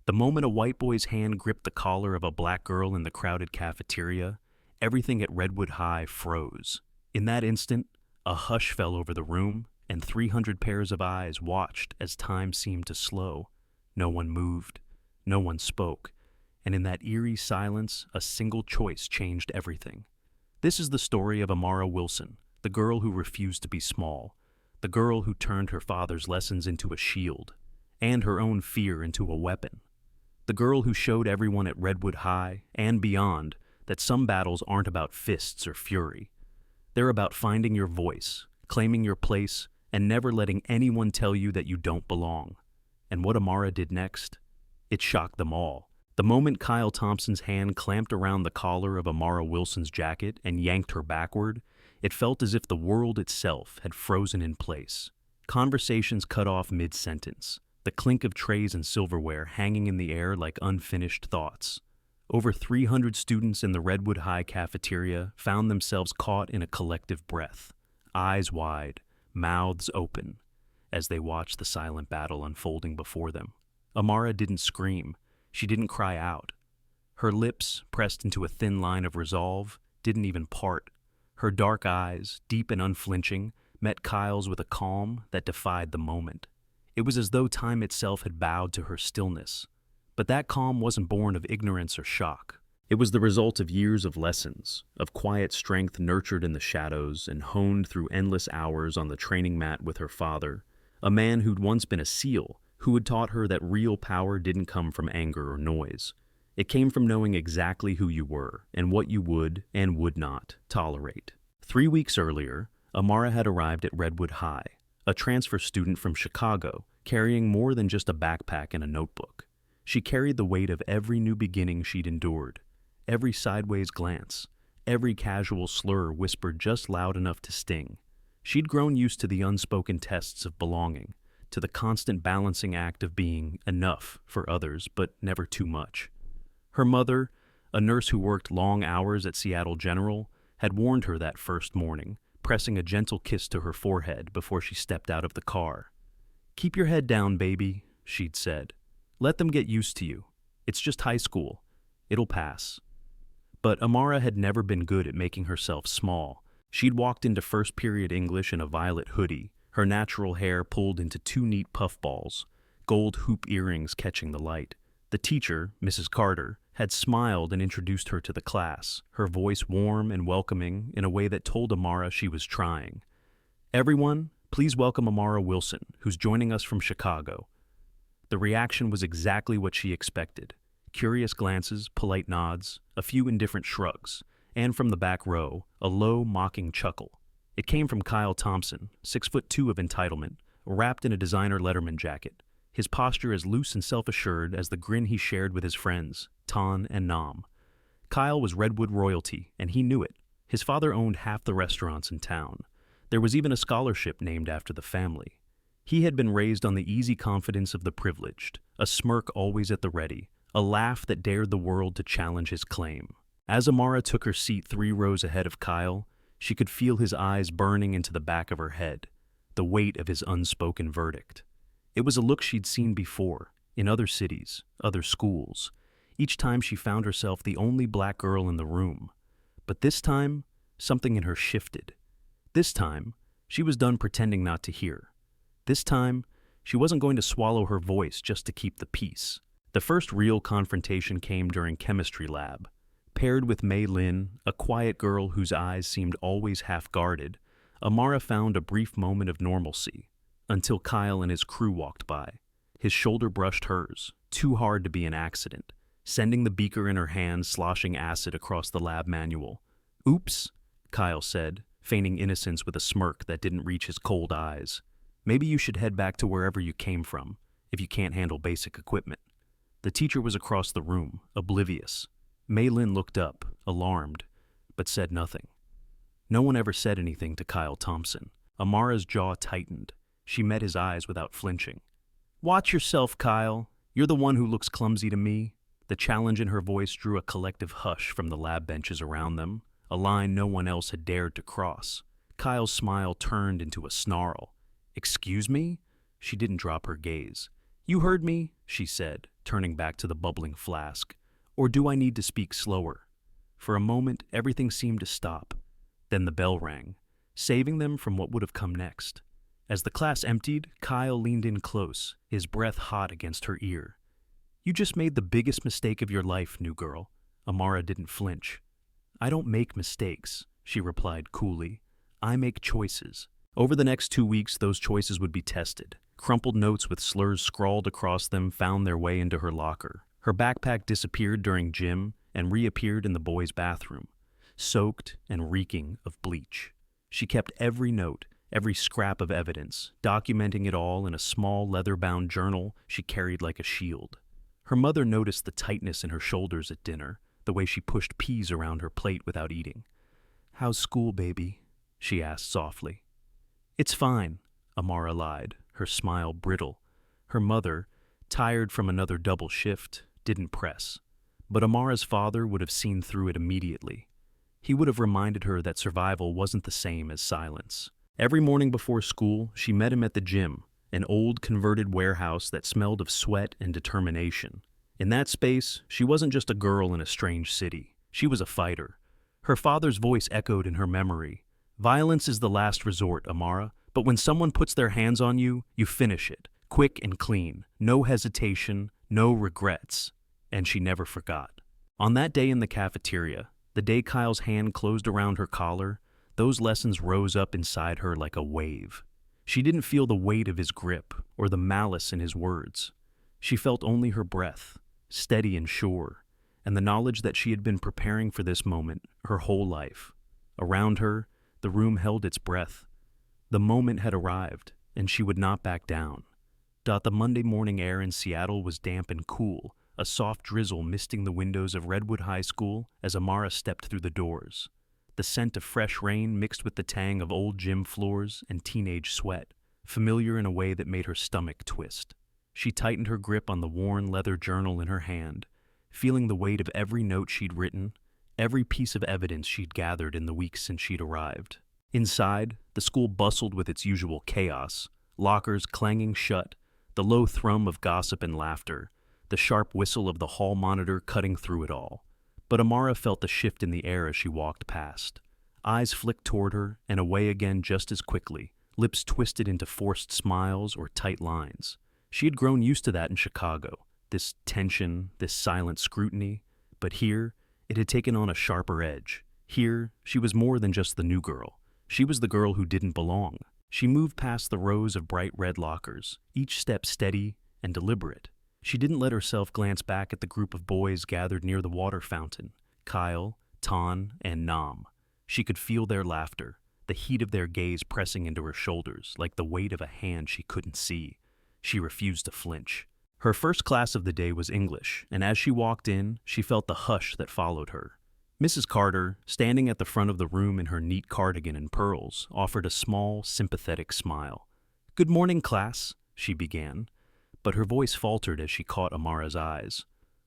The moment a white boy's hand gripped the collar of a black girl in the crowded cafeteria, everything at Redwood High froze. In that instant, a hush fell over the room, and 300 pairs of eyes watched as time seemed to slow. No one moved, no one spoke, and in that eerie silence, a single choice changed everything. This is the story of Amara Wilson, the girl who refused to be small, the girl who turned her father's lessons into a shield, and her own fear into a weapon. The girl who showed everyone at Redwood High and beyond that some battles aren't about fists or fury. They're about finding your voice, claiming your place, and never letting anyone tell you that you don't belong. And what Amara did next? It shocked them all. The moment Kyle Thompson's hand clamped around the collar of Amara Wilson's jacket and yanked her backward, it felt as if the world itself had frozen in place. Conversations cut off mid-sentence, the clink of trays and silverware hanging in the air like unfinished thoughts. Over 300 students in the Redwood High cafeteria found themselves caught in a collective breath, eyes wide, mouths open, as they watched the silent battle unfolding before them. Amara didn't scream. She didn't cry out. Her lips, pressed into a thin line of resolve, didn't even part. Her dark eyes, deep and unflinching, met Kyle's with a calm that defied the moment. It was as though time itself had bowed to her stillness. But that calm wasn't born of ignorance or shock. It was the result of years of lessons, of quiet strength nurtured in the shadows and honed through endless hours on the training mat with her father, a man who'd once been a SEAL, who had taught her that real power didn't come from anger or noise. It came from knowing exactly who you were and what you would and would not tolerate. 3 weeks earlier, Amara had arrived at Redwood High, a transfer student from Chicago, carrying more than just a backpack and a notebook. She carried the weight of every new beginning she'd endured, every sideways glance, every casual slur whispered just loud enough to sting. She'd grown used to the unspoken tests of belonging, to the constant balancing act of being enough for others, but never too much. Her mother, a nurse who worked long hours at Seattle General, had warned her that first morning, pressing a gentle kiss to her forehead before she stepped out of the car. "Keep your head down, baby," she'd said. "Let them get used to you. It's just high school. It'll pass." But Amara had never been good at making herself small. She'd walked into first period English in a violet hoodie, her natural hair pulled into 2 neat puffballs, gold hoop earrings catching the light. The teacher, Mrs. Carter, had smiled and introduced her to the class, her voice warm and welcoming in a way that told Amara she was trying. "Everyone, please welcome Amara Wilson, who's joining us from Chicago." The reaction was exactly what she expected. Curious glances, polite nods, a few indifferent shrugs, and from the back row, a low, mocking chuckle. It came from Kyle Thompson, 6'2" of entitlement, wrapped in a designer Letterman jacket, his posture as loose and self-assured as the grin he shared with his friends, Ton and Nam. Kyle was Redwood royalty, and he knew it. His father owned half the restaurants in town. There was even a scholarship named after the family. He had been raised on the easy confidence of the privileged, a smirk always at the ready, a laugh that dared the world to challenge his claim. As Amara took her seat 3 rows ahead of Kyle, she could feel his eyes burning into the back of her head, the weight of his unspoken verdict. It was a look she'd seen before, in other cities, other schools. Each time she found herself the only black girl in the room. But this time, something in her shifted. This time, she was done pretending not to hear. This time, she wasn't going to swallow her voice just to keep the peace. The first real confrontation came during chemistry lab. Paired with Mei Lin, a quiet girl whose eyes seemed always half-guarded, Amara found a brief moment of normalcy, until Kyle and his crew walked by. His shoulder brushed hers, too hard to be an accident, sending the beaker in her hand sloshing acid across the lab manual. "Oops," Kyle said, feigning innocence with a smirk that didn't reach his cold eyes. "Maybe you should head back to wherever you came from, if you can't handle basic equipment." The teacher was across the room, oblivious. Mei Lin looked up, alarmed, but said nothing. No one ever said anything to Kyle Thompson. Amara's jaw tightened. She met his eyes without flinching. "Watch yourself, Kyle. You're the one who looks clumsy to me." The challenge in her voice drew a collective hush from the lab benches around them, a line no one else had dared to cross. Kyle's smile turned into a snarl. "Excuse me?" She didn't drop her gaze. "You heard me," she said. turning back to the bubbling flask. "Or do I need to speak slower?" For a moment, everything seemed to stop. Then the bell rang, saving them from what would have come next. As the class emptied, Kyle leaned in close, his breath hot against her ear. "You just made the biggest mistake of your life, new girl." Amara didn't flinch. "I don't make mistakes," she replied coolly. "I make choices." Over the next 2 weeks, those choices would be tested. Crumpled notes with slurs scrawled across them found their way into her locker. Her backpack disappeared during gym and reappeared in the boys' bathroom, soaked and reeking of bleach. She kept every note, every scrap of evidence, documenting it all in a small leather-bound journal she carried like a shield. Her mother noticed the tightness in her shoulders at dinner, the way she pushed peas around her plate without eating. "How's school, baby?" she asked softly. "It's fine," Amara lied, her smile brittle. Her mother, tired from another double shift, didn't press. But Amara's father would have seen through it immediately. He would have reminded her that survival wasn't the same as silence. Every morning before school, she met him at the gym, an old converted warehouse that smelled of sweat and determination. In that space, she wasn't just a girl in a strange city. She was a fighter. Her father's voice echoed in her memory. "Violence is the last resort, Amara, but when someone puts their hands on you, you finish it, quick and clean, no hesitation, no regrets." And she never forgot. On that day in the cafeteria, the day Kyle's hand closed around her collar, those lessons rose up inside her like a wave. She didn't feel the weight of his grip or the malice in his words. She felt only her breath, steady and sure, and the knowledge that she had been preparing for this moment her whole life. Around her, the room held its breath. The moment had arrived, and she would not back down. The Monday morning air in Seattle was damp and cool, a soft drizzle misting the windows of Redwood High School as Amara stepped through the doors. The scent of fresh rain mixed with the tang of old gym floors and teenage sweat, familiar in a way that made her stomach twist. She tightened her grip on the worn leather journal in her hand, feeling the weight of every note she'd written, every piece of evidence she'd gathered in the weeks since she'd arrived. Inside, the school bustled with its usual chaos, lockers clanging shut, the low thrum of gossip and laughter, the sharp whistle of the hall monitor cutting through it all. But Amara felt the shift in the air as she walked past. Eyes flicked toward her and away again just as quickly, lips twisted into forced smiles or tight lines. She had grown used to that in Chicago, this tension, this silent scrutiny, but here, it had taken on a sharper edge. Here, she was more than just the new girl. She was the girl who didn't belong. She moved past the rows of bright red lockers, each step steady and deliberate. She didn't let herself glance back at the group of boys gathered near the water fountain, Kyle, Tan, and Nam. She could feel their laughter, the heat of their gaze pressing into her shoulders like the weight of a hand she couldn't see. She refused to flinch. Her first class of the day was English, and as she walked in, she felt the hush that followed her. Mrs. Carter, standing at the front of the room in her neat cardigan and pearls, offered a small, sympathetic smile. "Good morning, class," she began, but her voice faltered as she caught Amara's eyes.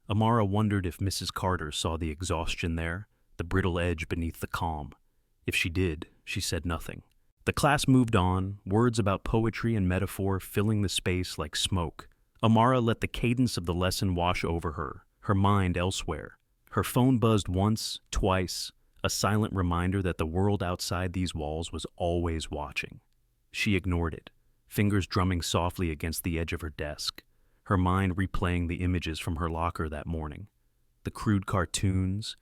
Amara wondered if Mrs. Carter saw the exhaustion there, the brittle edge beneath the calm. If she did, she said nothing. The class moved on, words about poetry and metaphor filling the space like smoke. Amara let the cadence of the lesson wash over her, her mind elsewhere. Her phone buzzed once, twice, a silent reminder that the world outside these walls was always watching. She ignored it, fingers drumming softly against the edge of her desk, her mind replaying the images from her locker that morning. The crude cartoons,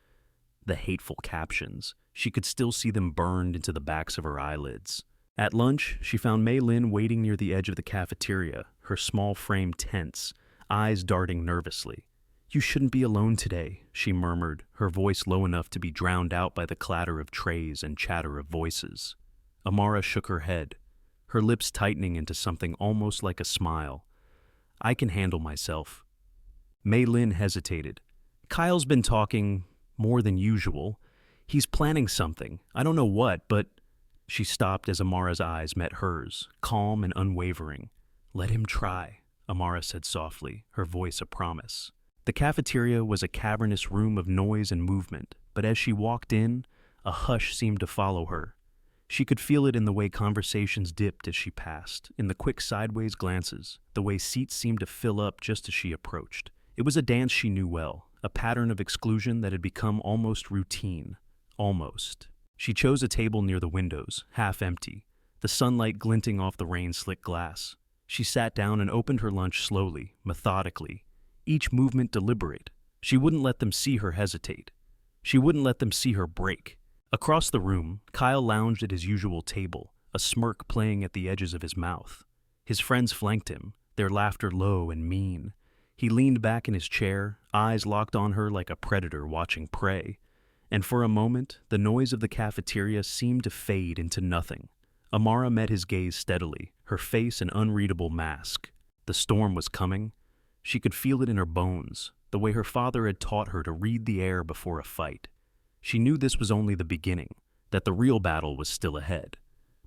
the hateful captions, she could still see them burned into the backs of her eyelids. At lunch, she found Mei Lin waiting near the edge of the cafeteria, her small frame tense, eyes darting nervously. "You shouldn't be alone today," she murmured, her voice low enough to be drowned out by the clatter of trays and chatter of voices. Amara shook her head, her lips tightening into something almost like a smile. "I can handle myself." Mei Lin hesitated. "Kyle's been talking more than usual. He's planning something. I don't know what, but—" She stopped as Amara's eyes met hers, calm and unwavering. "Let him try," Amara said softly, her voice a promise. The cafeteria was a cavernous room of noise and movement, but as she walked in, a hush seemed to follow her. She could feel it in the way conversations dipped as she passed, in the quick sideways glances, the way seats seemed to fill up just as she approached. It was a dance she knew well, a pattern of exclusion that had become almost routine. Almost. She chose a table near the windows, half empty, the sunlight glinting off the rain-slick glass. She sat down and opened her lunch slowly, methodically, each movement deliberate. She wouldn't let them see her hesitate. She wouldn't let them see her break. Across the room, Kyle lounged at his usual table, a smirk playing at the edges of his mouth. His friends flanked him, their laughter low and mean. He leaned back in his chair, eyes locked on her like a predator watching prey. And for a moment, the noise of the cafeteria seemed to fade into nothing. Amara met his gaze steadily, her face an unreadable mask. The storm was coming. She could feel it in her bones, the way her father had taught her to read the air before a fight. She knew this was only the beginning, that the real battle was still ahead.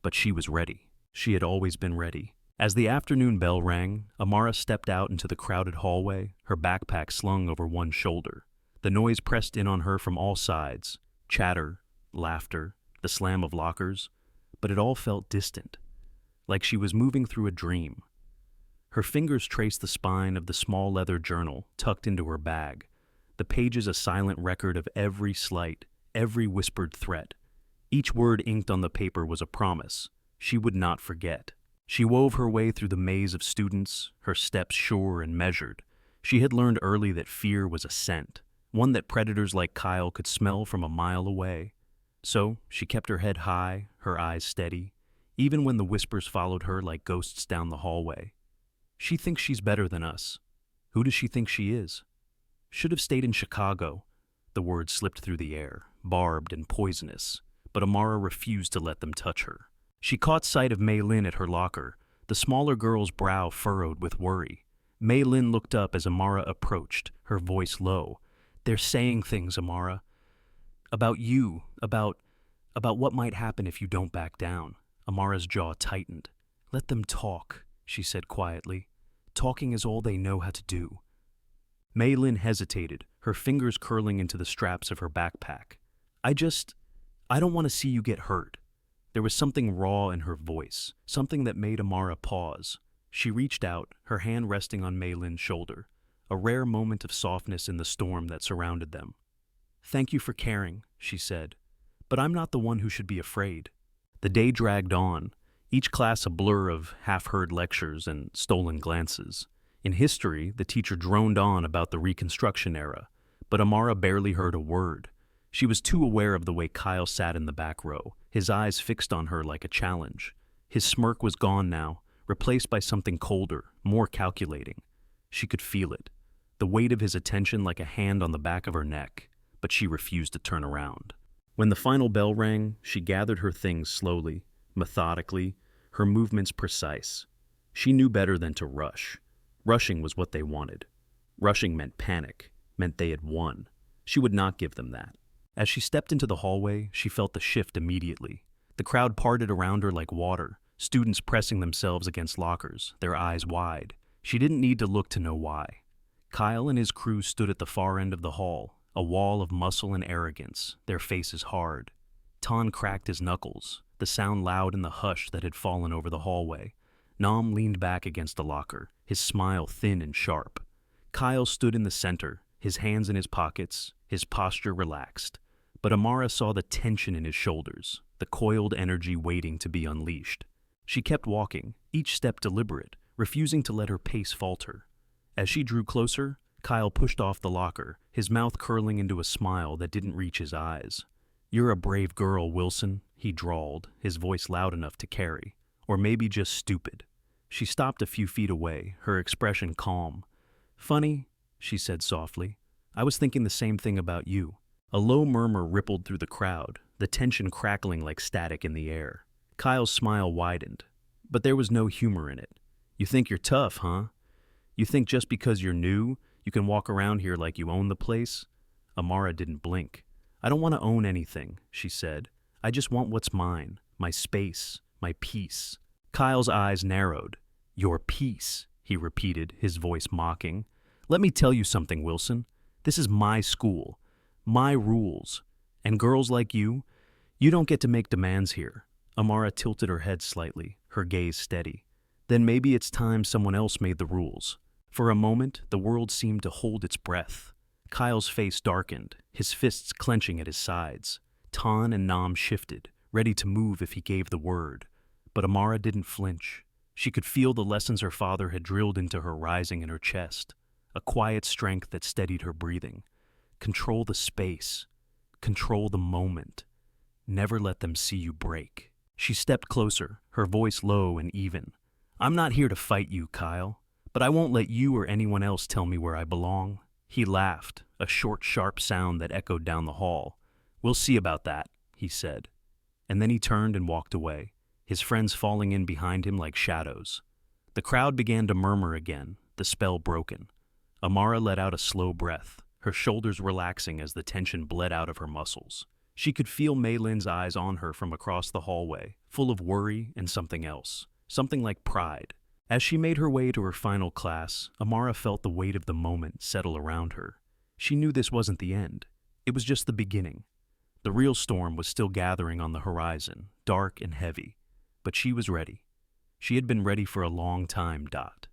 But she was ready. She had always been ready. As the afternoon bell rang, Amara stepped out into the crowded hallway, her backpack slung over one shoulder. The noise pressed in on her from all sides, chatter, laughter, the slam of lockers, but it all felt distant, like she was moving through a dream. Her fingers traced the spine of the small leather journal tucked into her bag, the pages a silent record of every slight, every whispered threat. Each word inked on the paper was a promise. She would not forget. She wove her way through the maze of students, her steps sure and measured. She had learned early that fear was a scent, one that predators like Kyle could smell from a mile away. So she kept her head high, her eyes steady, even when the whispers followed her like ghosts down the hallway. She thinks she's better than us. Who does she think she is? Should have stayed in Chicago. The words slipped through the air, barbed and poisonous, but Amara refused to let them touch her. She caught sight of Mei Lin at her locker, the smaller girl's brow furrowed with worry. Mei Lin looked up as Amara approached, her voice low. "They're saying things, Amara. About you, about what might happen if you don't back down." Amara's jaw tightened. "Let them talk," she said quietly. "Talking is all they know how to do." Mei Lin hesitated, her fingers curling into the straps of her backpack. I don't want to see you get hurt." There was something raw in her voice, something that made Amara pause. She reached out, her hand resting on Mei Lin's shoulder, a rare moment of softness in the storm that surrounded them. "Thank you for caring," she said, "but I'm not the one who should be afraid." The day dragged on, each class a blur of half-heard lectures and stolen glances. In history, the teacher droned on about the Reconstruction era, but Amara barely heard a word. She was too aware of the way Kyle sat in the back row, his eyes fixed on her like a challenge. His smirk was gone now, replaced by something colder, more calculating. She could feel it, the weight of his attention like a hand on the back of her neck, but she refused to turn around. When the final bell rang, she gathered her things slowly, methodically, her movements precise. She knew better than to rush. Rushing was what they wanted. Rushing meant panic, meant they had won. She would not give them that. As she stepped into the hallway, she felt the shift immediately. The crowd parted around her like water, students pressing themselves against lockers, their eyes wide. She didn't need to look to know why. Kyle and his crew stood at the far end of the hall, a wall of muscle and arrogance, their faces hard. Ton cracked his knuckles, the sound loud in the hush that had fallen over the hallway. Nam leaned back against a locker, his smile thin and sharp. Kyle stood in the center, his hands in his pockets, his posture relaxed. But Amara saw the tension in his shoulders, the coiled energy waiting to be unleashed. She kept walking, each step deliberate, refusing to let her pace falter. As she drew closer, Kyle pushed off the locker, his mouth curling into a smile that didn't reach his eyes. "You're a brave girl, Wilson," he drawled, his voice loud enough to carry. "Or maybe just stupid." She stopped a few feet away, her expression calm. "Funny," she said softly. "I was thinking the same thing about you." A low murmur rippled through the crowd, the tension crackling like static in the air. Kyle's smile widened, but there was no humor in it. "You think you're tough, huh? You think just because you're new, you can walk around here like you own the place?" Amara didn't blink. "I don't want to own anything," she said. "I just want what's mine, my space, my peace." Kyle's eyes narrowed. "Your peace," he repeated, his voice mocking. "Let me tell you something, Wilson. This is my school. My rules. And girls like you don't get to make demands here." Amara tilted her head slightly, her gaze steady. "Then maybe it's time someone else made the rules. For a moment, the world seemed to hold its breath. Kyle's face darkened, his fists clenching at his sides. Ton and Nam shifted, ready to move if he gave the word. But Amara didn't flinch. She could feel the lessons her father had drilled into her rising in her chest, a quiet strength that steadied her breathing. Control the space. Control the moment. Never let them see you break. She stepped closer, her voice low and even. I'm not here to fight you, Kyle, but I won't let you or anyone else tell me where I belong. He laughed, a short, sharp sound that echoed down the hall. We'll see about that, he said. And then he turned and walked away, his friends falling in behind him like shadows. The crowd began to murmur again, the spell broken. Amara let out a slow breath, her shoulders relaxing as the tension bled out of her muscles. She could feel Mei Lin's eyes on her from across the hallway, full of worry and something else, something like pride. As she made her way to her final class, Amara felt the weight of the moment settle around her. She knew this wasn't the end. It was just the beginning. The real storm was still gathering on the horizon, dark and heavy. But she was ready. She had been ready for a long time, Dot.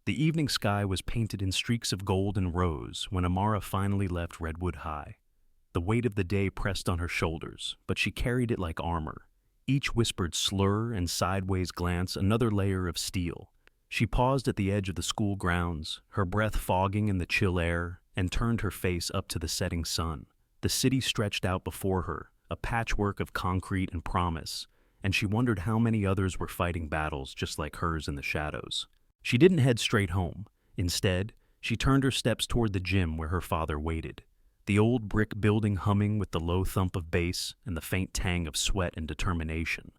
The evening sky was painted in streaks of gold and rose when Amara finally left Redwood High. The weight of the day pressed on her shoulders, but she carried it like armor. Each whispered slur and sideways glance another layer of steel. She paused at the edge of the school grounds, her breath fogging in the chill air, and turned her face up to the setting sun. The city stretched out before her, a patchwork of concrete and promise, and she wondered how many others were fighting battles just like hers in the shadows. She didn't head straight home. Instead, she turned her steps toward the gym where her father waited. The old brick building humming with the low thump of bass and the faint tang of sweat and determination.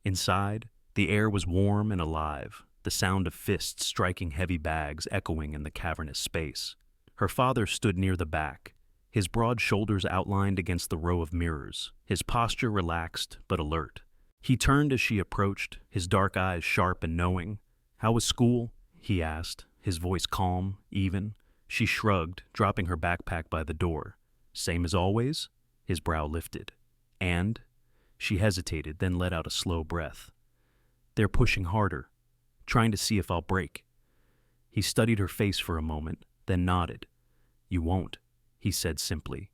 Inside, the air was warm and alive, the sound of fists striking heavy bags echoing in the cavernous space. Her father stood near the back, his broad shoulders outlined against the row of mirrors, his posture relaxed but alert. He turned as she approached, his dark eyes sharp and knowing. "How was school?" he asked, his voice calm, even. She shrugged, dropping her backpack by the door. "Same as always?" His brow lifted. "And?" She hesitated, then let out a slow breath. "They're pushing harder, trying to see if I'll break." He studied her face for a moment, then nodded. "You won't," he said simply,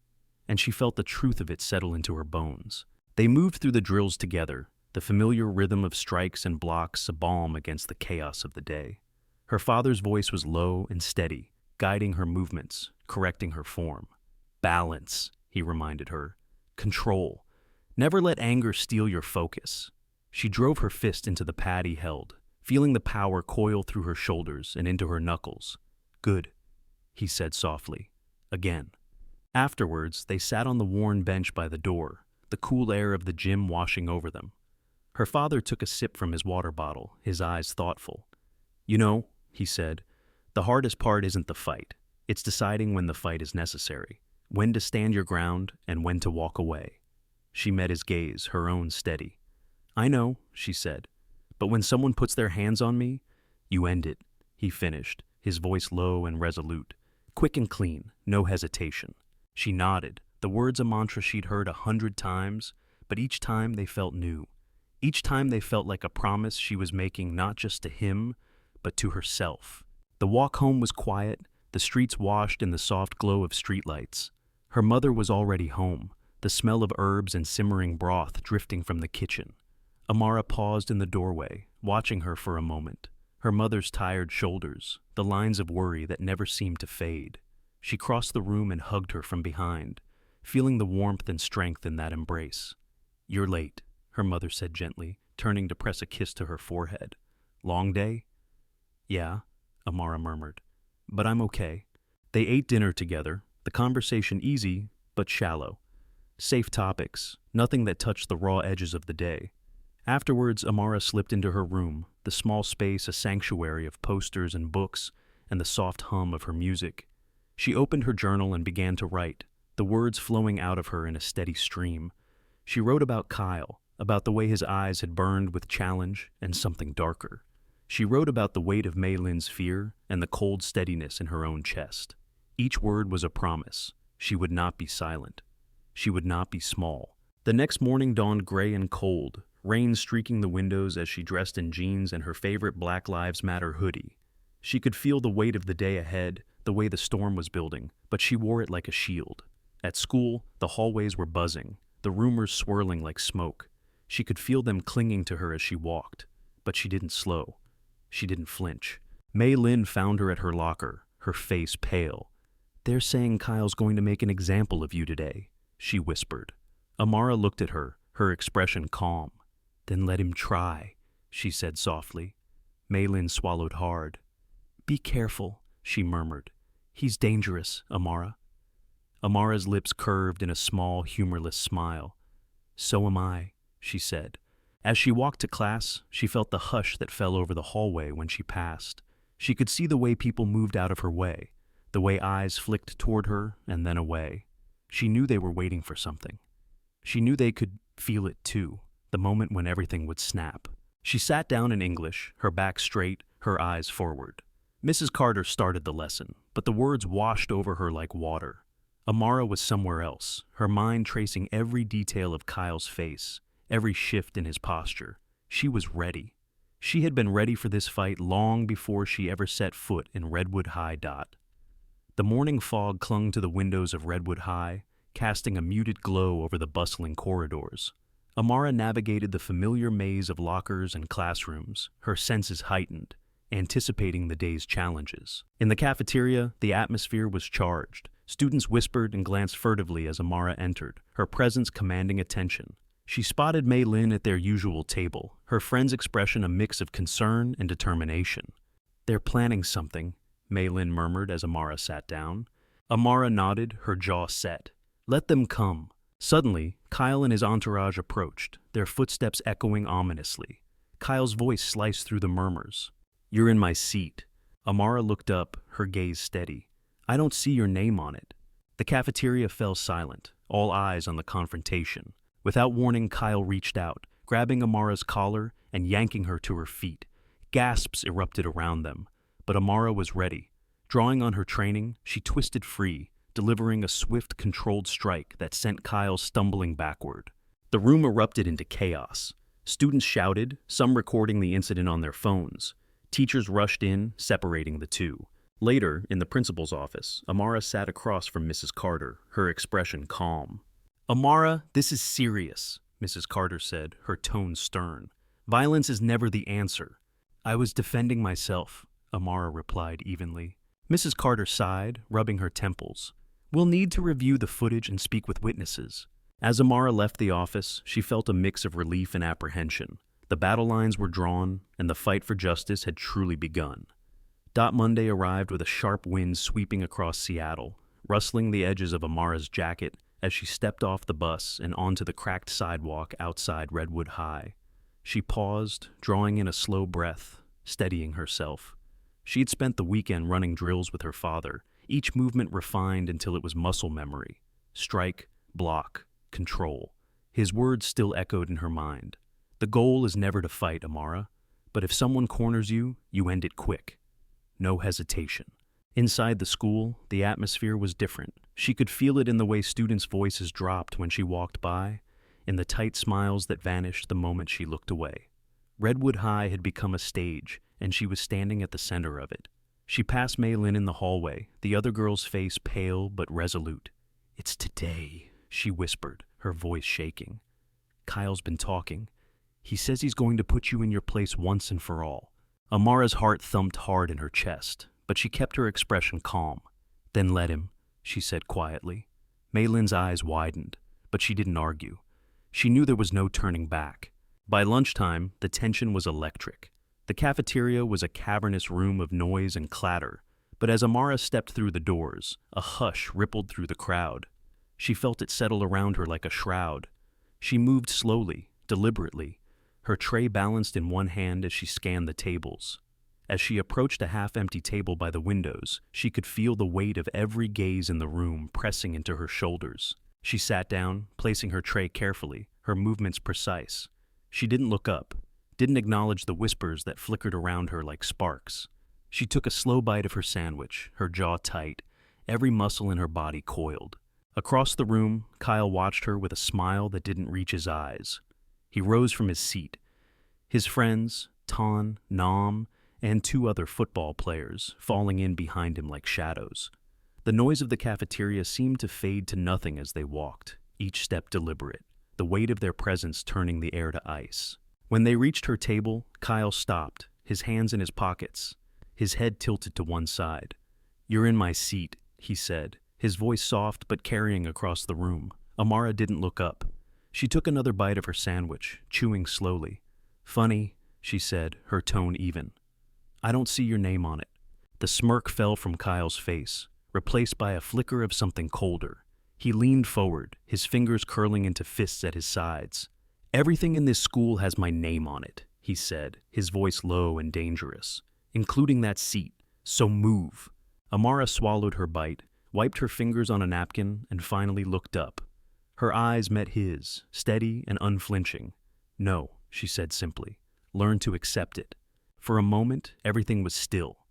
and she felt the truth of it settle into her bones. They moved through the drills together, the familiar rhythm of strikes and blocks a balm against the chaos of the day. Her father's voice was low and steady, guiding her movements, correcting her form. "Balance," he reminded her. "Control. Never let anger steal your focus." She drove her fist into the pad he held, feeling the power coil through her shoulders and into her knuckles. "Good," he said softly. Again. Afterwards, they sat on the worn bench by the door, the cool air of the gym washing over them. Her father took a sip from his water bottle, his eyes thoughtful. "You know," he said, "the hardest part isn't the fight. It's deciding when the fight is necessary, when to stand your ground and when to walk away." She met his gaze, her own steady. "I know," she said, "but when someone puts their hands on me, you end it," he finished, his voice low and resolute. Quick and clean, no hesitation. She nodded, the words a mantra she'd heard 100 times, but each time they felt new. Each time they felt like a promise she was making not just to him, but to herself. The walk home was quiet, the streets washed in the soft glow of streetlights. Her mother was already home, the smell of herbs and simmering broth drifting from the kitchen. Amara paused in the doorway, watching her for a moment. Her mother's tired shoulders, the lines of worry that never seemed to fade. She crossed the room and hugged her from behind, feeling the warmth and strength in that embrace. "You're late," her mother said gently, turning to press a kiss to her forehead. "Long day?" "Yeah," Amara murmured. "But I'm okay." They ate dinner together, the conversation easy but shallow. Safe topics, nothing that touched the raw edges of the day. Afterwards, Amara slipped into her room, the small space a sanctuary of posters and books and the soft hum of her music. She opened her journal and began to write, the words flowing out of her in a steady stream. She wrote about Kyle, about the way his eyes had burned with challenge and something darker. She wrote about the weight of Mei Lin's fear and the cold steadiness in her own chest. Each word was a promise. She would not be silent. She would not be small. The next morning dawned gray and cold, rain streaking the windows as she dressed in jeans and her favorite Black Lives Matter hoodie. She could feel the weight of the day ahead, the way the storm was building, but she wore it like a shield. At school, the hallways were buzzing, the rumors swirling like smoke. She could feel them clinging to her as she walked, but she didn't slow. She didn't flinch. Mei Lin found her at her locker, her face pale. "They're saying Kyle's going to make an example of you today," she whispered. Amara looked at her, her expression calm. "Then let him try," she said softly. Mei Lin swallowed hard. "Be careful," she murmured. "He's dangerous, Amara." Amara's lips curved in a small, humorless smile. "So am I," she said. As she walked to class, she felt the hush that fell over the hallway when she passed. She could see the way people moved out of her way, the way eyes flicked toward her and then away. She knew they were waiting for something. She knew they could feel it too, the moment when everything would snap. She sat down in English, her back straight, her eyes forward. Mrs. Carter started the lesson, but the words washed over her like water. Amara was somewhere else, her mind tracing every detail of Kyle's face, every shift in his posture. She was ready. She had been ready for this fight long before she ever set foot in Redwood High. The morning fog clung to the windows of Redwood High, casting a muted glow over the bustling corridors. Amara navigated the familiar maze of lockers and classrooms, her senses heightened, anticipating the day's challenges. In the cafeteria, the atmosphere was charged. Students whispered and glanced furtively as Amara entered, her presence commanding attention. She spotted Mei Lin at their usual table, her friend's expression a mix of concern and determination. "They're planning something," Mei Lin murmured as Amara sat down. Amara nodded, her jaw set. "Let them come." Suddenly, Kyle and his entourage approached, their footsteps echoing ominously. Kyle's voice sliced through the murmurs. "You're in my seat." Amara looked up, her gaze steady. "I don't see your name on it." The cafeteria fell silent, all eyes on the confrontation. Without warning, Kyle reached out, grabbing Amara's collar and yanking her to her feet. Gasps erupted around them, but Amara was ready. Drawing on her training, she twisted free, delivering a swift, controlled strike that sent Kyle stumbling backward. The room erupted into chaos. Students shouted, some recording the incident on their phones. Teachers rushed in, separating the two. Later, in the principal's office, Amara sat across from Mrs. Carter, her expression calm. "Amara, this is serious," Mrs. Carter said, her tone stern. "Violence is never the answer." "I was defending myself," Amara replied evenly. Mrs. Carter sighed, rubbing her temples. "We'll need to review the footage and speak with witnesses." As Amara left the office, she felt a mix of relief and apprehension. The battle lines were drawn, and the fight for justice had truly begun. Monday arrived with a sharp wind sweeping across Seattle, rustling the edges of Amara's jacket as she stepped off the bus and onto the cracked sidewalk outside Redwood High. She paused, drawing in a slow breath, steadying herself. She had spent the weekend running drills with her father, each movement refined until it was muscle memory. Strike, block, control. His words still echoed in her mind. "The goal is never to fight, Amara, but if someone corners you, you end it quick." No hesitation. Inside the school, the atmosphere was different. She could feel it in the way students' voices dropped when she walked by, in the tight smiles that vanished the moment she looked away. Redwood High had become a stage, and she was standing at the center of it. She passed Mei Lin in the hallway, the other girl's face pale but resolute. "It's today," she whispered, her voice shaking. "Kyle's been talking. He says he's going to put you in your place once and for all." Amara's heart thumped hard in her chest, but she kept her expression calm. "Then let him," she said quietly. Mei Lin's eyes widened, but she didn't argue. She knew there was no turning back. By lunchtime, the tension was electric. The cafeteria was a cavernous room of noise and clatter, but as Amara stepped through the doors, a hush rippled through the crowd. She felt it settle around her like a shroud. She moved slowly, deliberately, her tray balanced in one hand as she scanned the tables. As she approached a half-empty table by the windows, she could feel the weight of every gaze in the room pressing into her shoulders. She sat down, placing her tray carefully, her movements precise. She didn't look up, didn't acknowledge the whispers that flickered around her like sparks. She took a slow bite of her sandwich, her jaw tight, every muscle in her body coiled. Across the room, Kyle watched her with a smile that didn't reach his eyes. He rose from his seat. His friends, Ton, Nam, and 2 other football players, falling in behind him like shadows. The noise of the cafeteria seemed to fade to nothing as they walked, each step deliberate, the weight of their presence turning the air to ice. When they reached her table, Kyle stopped, his hands in his pockets, his head tilted to one side. "You're in my seat," he said, his voice soft but carrying across the room. Amara didn't look up. She took another bite of her sandwich, chewing slowly. "Funny," she said, her tone even. "I don't see your name on it." The smirk fell from Kyle's face, replaced by a flicker of something colder. He leaned forward, his fingers curling into fists at his sides. "Everything in this school has my name on it," he said, his voice low and dangerous, "including that seat. So move." Amara swallowed her bite, wiped her fingers on a napkin, and finally looked up. Her eyes met his, steady and unflinching. "No," she said simply. "Learn to accept it." For a moment, everything was still.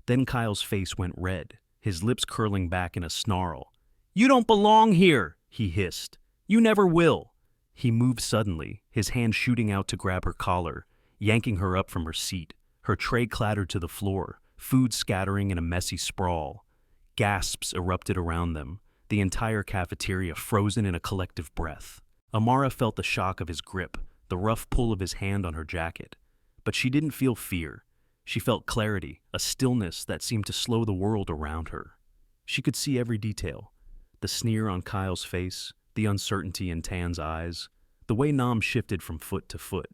Then Kyle's face went red, his lips curling back in a snarl. "You don't belong here," he hissed. "You never will." He moved suddenly, his hand shooting out to grab her collar, yanking her up from her seat. Her tray clattered to the floor, food scattering in a messy sprawl. Gasps erupted around them, the entire cafeteria frozen in a collective breath. Amara felt the shock of his grip, the rough pull of his hand on her jacket. But she didn't feel fear. She felt clarity, a stillness that seemed to slow the world around her. She could see every detail. The sneer on Kyle's face, the uncertainty in Tan's eyes, the way Nam shifted from foot to foot.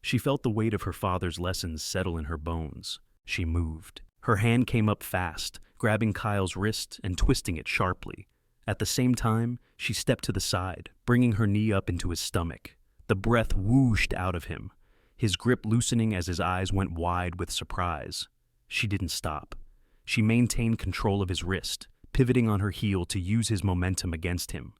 She felt the weight of her father's lessons settle in her bones. She moved. Her hand came up fast, grabbing Kyle's wrist and twisting it sharply. At the same time, she stepped to the side, bringing her knee up into his stomach. The breath whooshed out of him, his grip loosening as his eyes went wide with surprise. She didn't stop. She maintained control of his wrist, pivoting on her heel to use his momentum against him.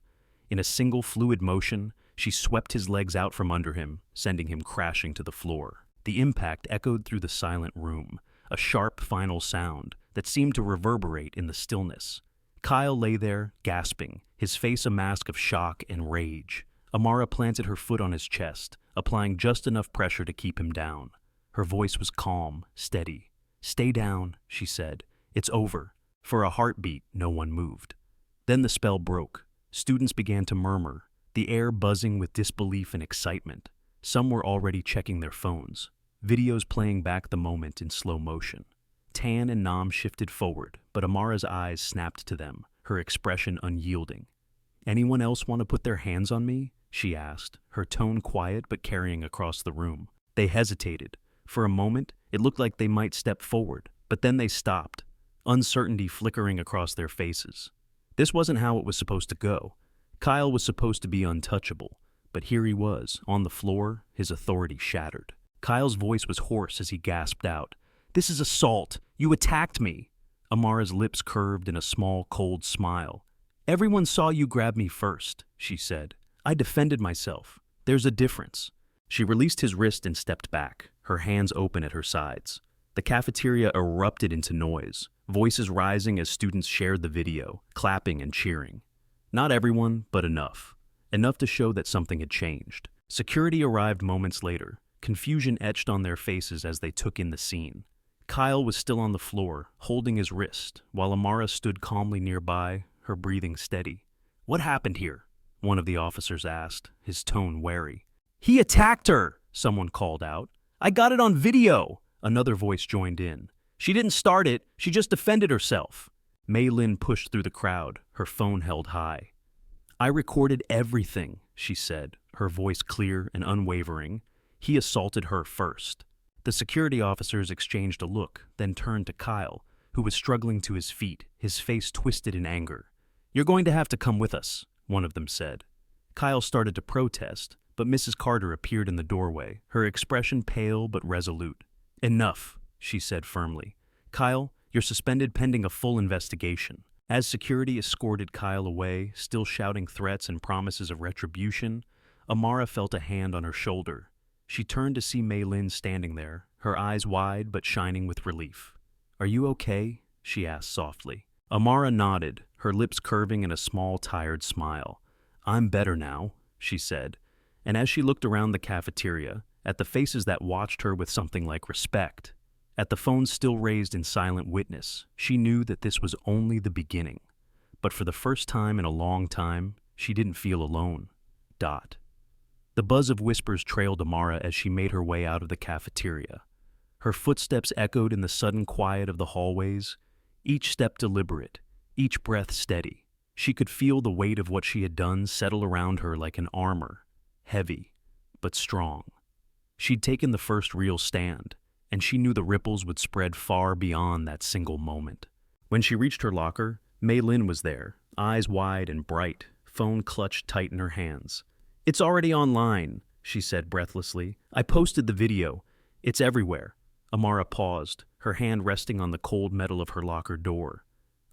In a single fluid motion, she swept his legs out from under him, sending him crashing to the floor. The impact echoed through the silent room, a sharp final sound that seemed to reverberate in the stillness. Kyle lay there, gasping, his face a mask of shock and rage. Amara planted her foot on his chest, applying just enough pressure to keep him down. Her voice was calm, steady. "Stay down," she said. "It's over." For a heartbeat, no one moved. Then the spell broke. Students began to murmur, the air buzzing with disbelief and excitement. Some were already checking their phones, videos playing back the moment in slow motion. Tan and Nam shifted forward, but Amara's eyes snapped to them, her expression unyielding. "Anyone else want to put their hands on me?" she asked, her tone quiet but carrying across the room. They hesitated. For a moment, it looked like they might step forward, but then they stopped, uncertainty flickering across their faces. This wasn't how it was supposed to go. Kyle was supposed to be untouchable, but here he was, on the floor, his authority shattered. Kyle's voice was hoarse as he gasped out, "This is assault! You attacked me!" Amara's lips curved in a small, cold smile. "Everyone saw you grab me first," she said. "I defended myself. There's a difference." She released his wrist and stepped back, her hands open at her sides. The cafeteria erupted into noise, voices rising as students shared the video, clapping and cheering. Not everyone, but enough. Enough to show that something had changed. Security arrived moments later, confusion etched on their faces as they took in the scene. Kyle was still on the floor, holding his wrist, while Amara stood calmly nearby, her breathing steady. "What happened here?" one of the officers asked, his tone wary. "He attacked her!" someone called out. "I got it on video!" Another voice joined in. "She didn't start it, she just defended herself." Mei Lin pushed through the crowd, her phone held high. "I recorded everything," she said, her voice clear and unwavering. "He assaulted her first." The security officers exchanged a look, then turned to Kyle, who was struggling to his feet, his face twisted in anger. "You're going to have to come with us," one of them said. Kyle started to protest, but Mrs. Carter appeared in the doorway, her expression pale but resolute. "Enough," she said firmly. "Kyle, you're suspended pending a full investigation." As security escorted Kyle away, still shouting threats and promises of retribution, Amara felt a hand on her shoulder. She turned to see Mei Lin standing there, her eyes wide but shining with relief. "Are you okay?" she asked softly. Amara nodded, her lips curving in a small, tired smile. "I'm better now," she said, and as she looked around the cafeteria, at the faces that watched her with something like respect, At the phone still raised in silent witness, she knew that this was only the beginning. But for the first time in a long time, she didn't feel alone. Dot. The buzz of whispers trailed Amara as she made her way out of the cafeteria. Her footsteps echoed in the sudden quiet of the hallways, each step deliberate, each breath steady. She could feel the weight of what she had done settle around her like an armor, heavy, but strong. She'd taken the first real stand, and she knew the ripples would spread far beyond that single moment. When she reached her locker, Mei Lin was there, eyes wide and bright, phone clutched tight in her hands. "It's already online," she said breathlessly. "I posted the video. It's everywhere." Amara paused, her hand resting on the cold metal of her locker door.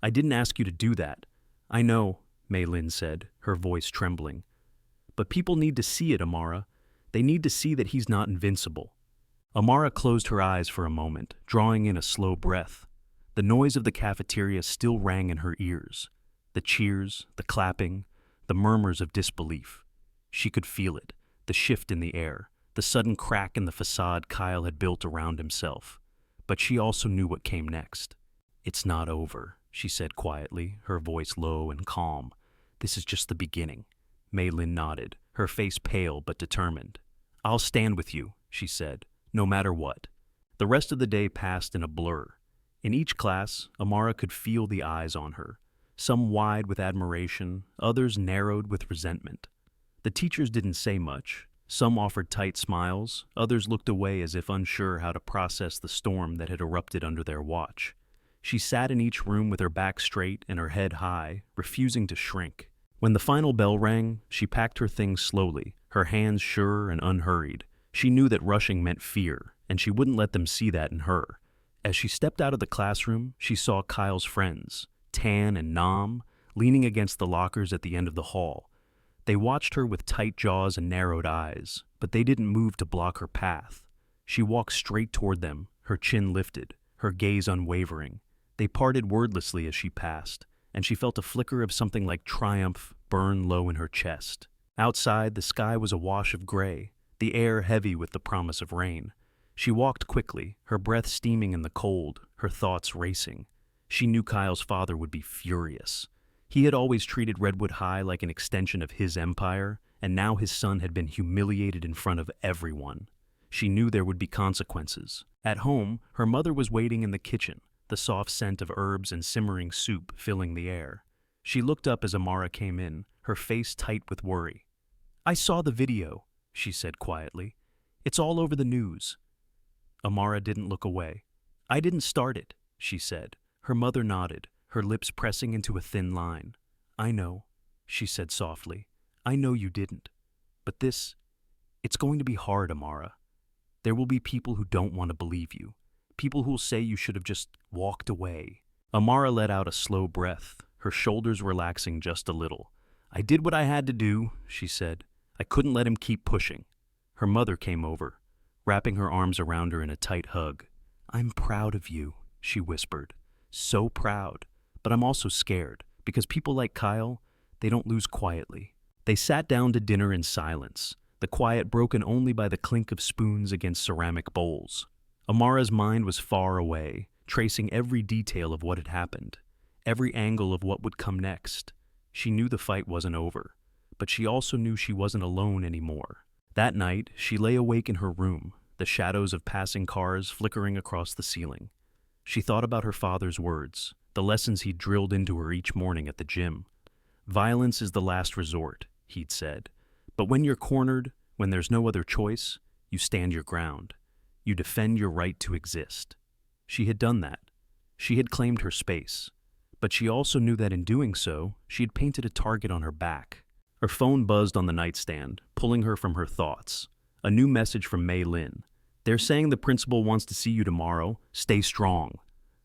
"I didn't ask you to do that." "I know," Mei Lin said, her voice trembling. "But people need to see it, Amara. They need to see that he's not invincible." Amara closed her eyes for a moment, drawing in a slow breath. The noise of the cafeteria still rang in her ears. The cheers, the clapping, the murmurs of disbelief. She could feel it, the shift in the air, the sudden crack in the facade Kyle had built around himself. But she also knew what came next. "It's not over," she said quietly, her voice low and calm. "This is just the beginning." Mei Lin nodded, her face pale but determined. "I'll stand with you," she said, "no matter what." The rest of the day passed in a blur. In each class, Amara could feel the eyes on her, some wide with admiration, others narrowed with resentment. The teachers didn't say much. Some offered tight smiles, others looked away as if unsure how to process the storm that had erupted under their watch. She sat in each room with her back straight and her head high, refusing to shrink. When the final bell rang, she packed her things slowly, her hands sure and unhurried. She knew that rushing meant fear, and she wouldn't let them see that in her. As she stepped out of the classroom, she saw Kyle's friends, Tan and Nam, leaning against the lockers at the end of the hall. They watched her with tight jaws and narrowed eyes, but they didn't move to block her path. She walked straight toward them, her chin lifted, her gaze unwavering. They parted wordlessly as she passed, and she felt a flicker of something like triumph burn low in her chest. Outside, the sky was a wash of gray, the air heavy with the promise of rain. She walked quickly, her breath steaming in the cold, her thoughts racing. She knew Kyle's father would be furious. He had always treated Redwood High like an extension of his empire, and now his son had been humiliated in front of everyone. She knew there would be consequences. At home, her mother was waiting in the kitchen, the soft scent of herbs and simmering soup filling the air. She looked up as Amara came in, her face tight with worry. "I saw the video," she said quietly. "It's all over the news." Amara didn't look away. "I didn't start it," she said. Her mother nodded, her lips pressing into a thin line. "I know," she said softly. "I know you didn't. But it's going to be hard, Amara. There will be people who don't want to believe you, people who'll say you should have just walked away." Amara let out a slow breath, her shoulders relaxing just a little. "I did what I had to do," she said. "I couldn't let him keep pushing." Her mother came over, wrapping her arms around her in a tight hug. "I'm proud of you," she whispered. "So proud. But I'm also scared, because people like Kyle, they don't lose quietly." They sat down to dinner in silence, the quiet broken only by the clink of spoons against ceramic bowls. Amara's mind was far away, tracing every detail of what had happened, every angle of what would come next. She knew the fight wasn't over, but she also knew she wasn't alone anymore. That night, she lay awake in her room, the shadows of passing cars flickering across the ceiling. She thought about her father's words, the lessons he'd drilled into her each morning at the gym. "Violence is the last resort," he'd said. "But when you're cornered, when there's no other choice, you stand your ground. You defend your right to exist." She had done that. She had claimed her space. But she also knew that in doing so, she had painted a target on her back. Her phone buzzed on the nightstand, pulling her from her thoughts. A new message from Mei Lin. "They're saying the principal wants to see you tomorrow. Stay strong."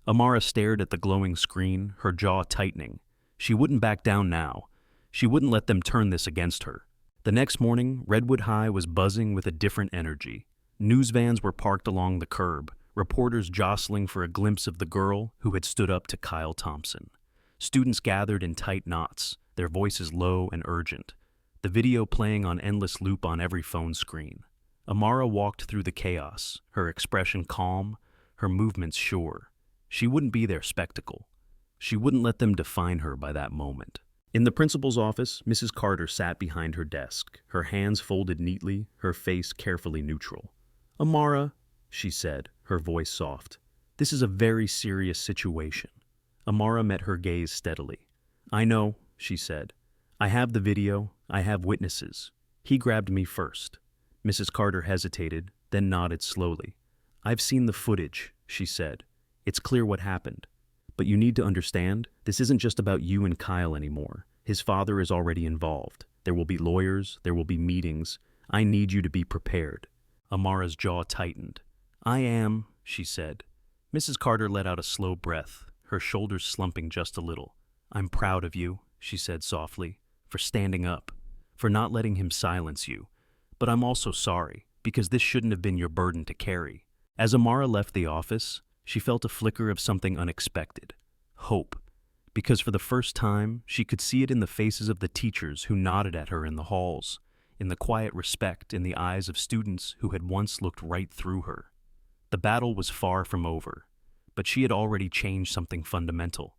Amara stared at the glowing screen, her jaw tightening. She wouldn't back down now. She wouldn't let them turn this against her. The next morning, Redwood High was buzzing with a different energy. News vans were parked along the curb, reporters jostling for a glimpse of the girl who had stood up to Kyle Thompson. Students gathered in tight knots, their voices low and urgent, the video playing on endless loop on every phone screen. Amara walked through the chaos, her expression calm, her movements sure. She wouldn't be their spectacle. She wouldn't let them define her by that moment. In the principal's office, Mrs. Carter sat behind her desk, her hands folded neatly, her face carefully neutral. "Amara," she said, her voice soft, "this is a very serious situation." Amara met her gaze steadily. "I know," she said. "I have the video. I have witnesses. He grabbed me first." Mrs. Carter hesitated, then nodded slowly. "I've seen the footage," she said. "It's clear what happened. But you need to understand, this isn't just about you and Kyle anymore. His father is already involved. There will be lawyers, there will be meetings. I need you to be prepared." Amara's jaw tightened. "I am," she said. Mrs. Carter let out a slow breath, her shoulders slumping just a little. "I'm proud of you," she said softly, "for standing up, for not letting him silence you. But I'm also sorry, because this shouldn't have been your burden to carry." As Amara left the office, she felt a flicker of something unexpected. Hope. Because for the first time, she could see it in the faces of the teachers who nodded at her in the halls, in the quiet respect in the eyes of students who had once looked right through her. The battle was far from over, but she had already changed something fundamental.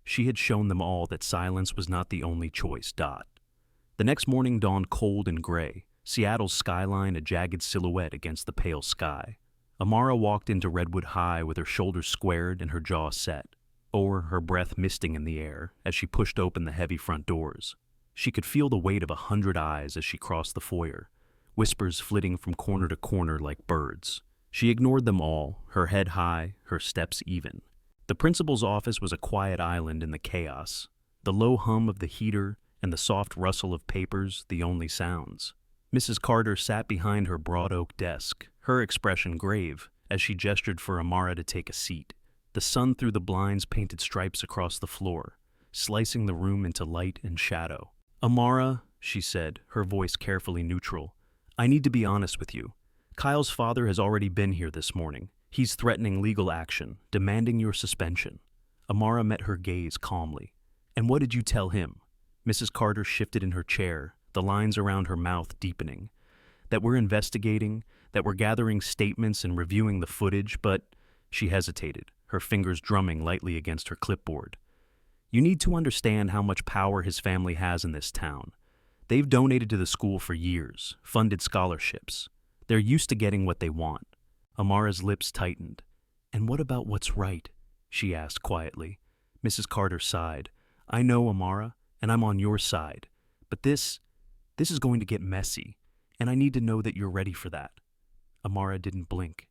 She had shown them all that silence was not the only choice. The next morning dawned cold and gray, Seattle's skyline a jagged silhouette against the pale sky. Amara walked into Redwood High with her shoulders squared and her jaw set, or her breath misting in the air as she pushed open the heavy front doors. She could feel the weight of 100 eyes as she crossed the foyer, whispers flitting from corner to corner like birds. She ignored them all, her head high, her steps even. The principal's office was a quiet island in the chaos, the low hum of the heater and the soft rustle of papers the only sounds. Mrs. Carter sat behind her broad oak desk, her expression grave, as she gestured for Amara to take a seat. The sun through the blinds painted stripes across the floor, slicing the room into light and shadow. "Amara," she said, her voice carefully neutral, "I need to be honest with you. Kyle's father has already been here this morning. He's threatening legal action, demanding your suspension." Amara met her gaze calmly. "And what did you tell him?" Mrs. Carter shifted in her chair, the lines around her mouth deepening. "That we're investigating, that we're gathering statements and reviewing the footage, but—" She hesitated, her fingers drumming lightly against her clipboard. "You need to understand how much power his family has in this town. They've donated to the school for years, funded scholarships. They're used to getting what they want." Amara's lips tightened. "And what about what's right?" she asked quietly. Mrs. Carter sighed. "I know, Amara, and I'm on your side. But this is going to get messy, and I need to know that you're ready for that." Amara didn't blink.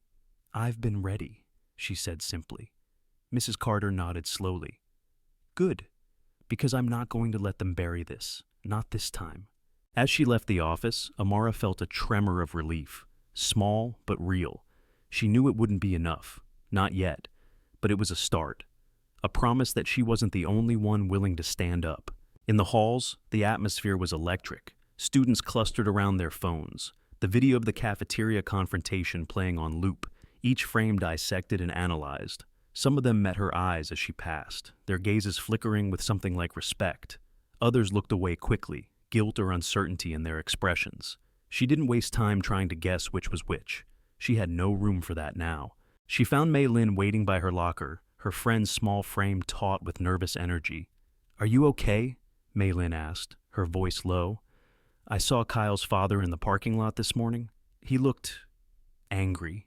"I've been ready," she said simply. Mrs. Carter nodded slowly. "Good, because I'm not going to let them bury this, not this time." As she left the office, Amara felt a tremor of relief, small but real. She knew it wouldn't be enough, not yet, but it was a start, a promise that she wasn't the only one willing to stand up. In the halls, the atmosphere was electric. Students clustered around their phones, the video of the cafeteria confrontation playing on loop, each frame dissected and analyzed. Some of them met her eyes as she passed, their gazes flickering with something like respect. Others looked away quickly, guilt or uncertainty in their expressions. She didn't waste time trying to guess which was which. She had no room for that now. She found Mei Lin waiting by her locker, her friend's small frame taut with nervous energy. "Are you okay?" Mei Lin asked, her voice low. "I saw Kyle's father in the parking lot this morning. He looked angry."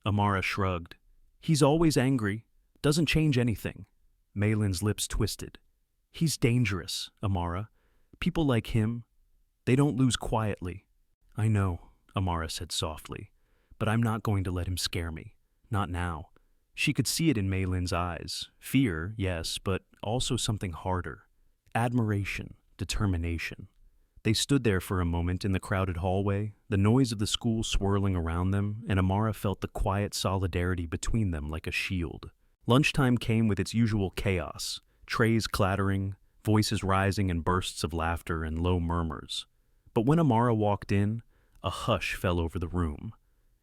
Amara shrugged. "He's always angry. Doesn't change anything." Mei Lin's lips twisted. "He's dangerous, Amara. People like him, they don't lose quietly." "I know," Amara said softly, "but I'm not going to let him scare me. Not now." She could see it in Mei Lin's eyes. Fear, yes, but also something harder. Admiration, determination. They stood there for a moment in the crowded hallway, the noise of the school swirling around them, and Amara felt the quiet solidarity between them like a shield. Lunchtime came with its usual chaos, trays clattering, voices rising in bursts of laughter and low murmurs. But when Amara walked in, a hush fell over the room.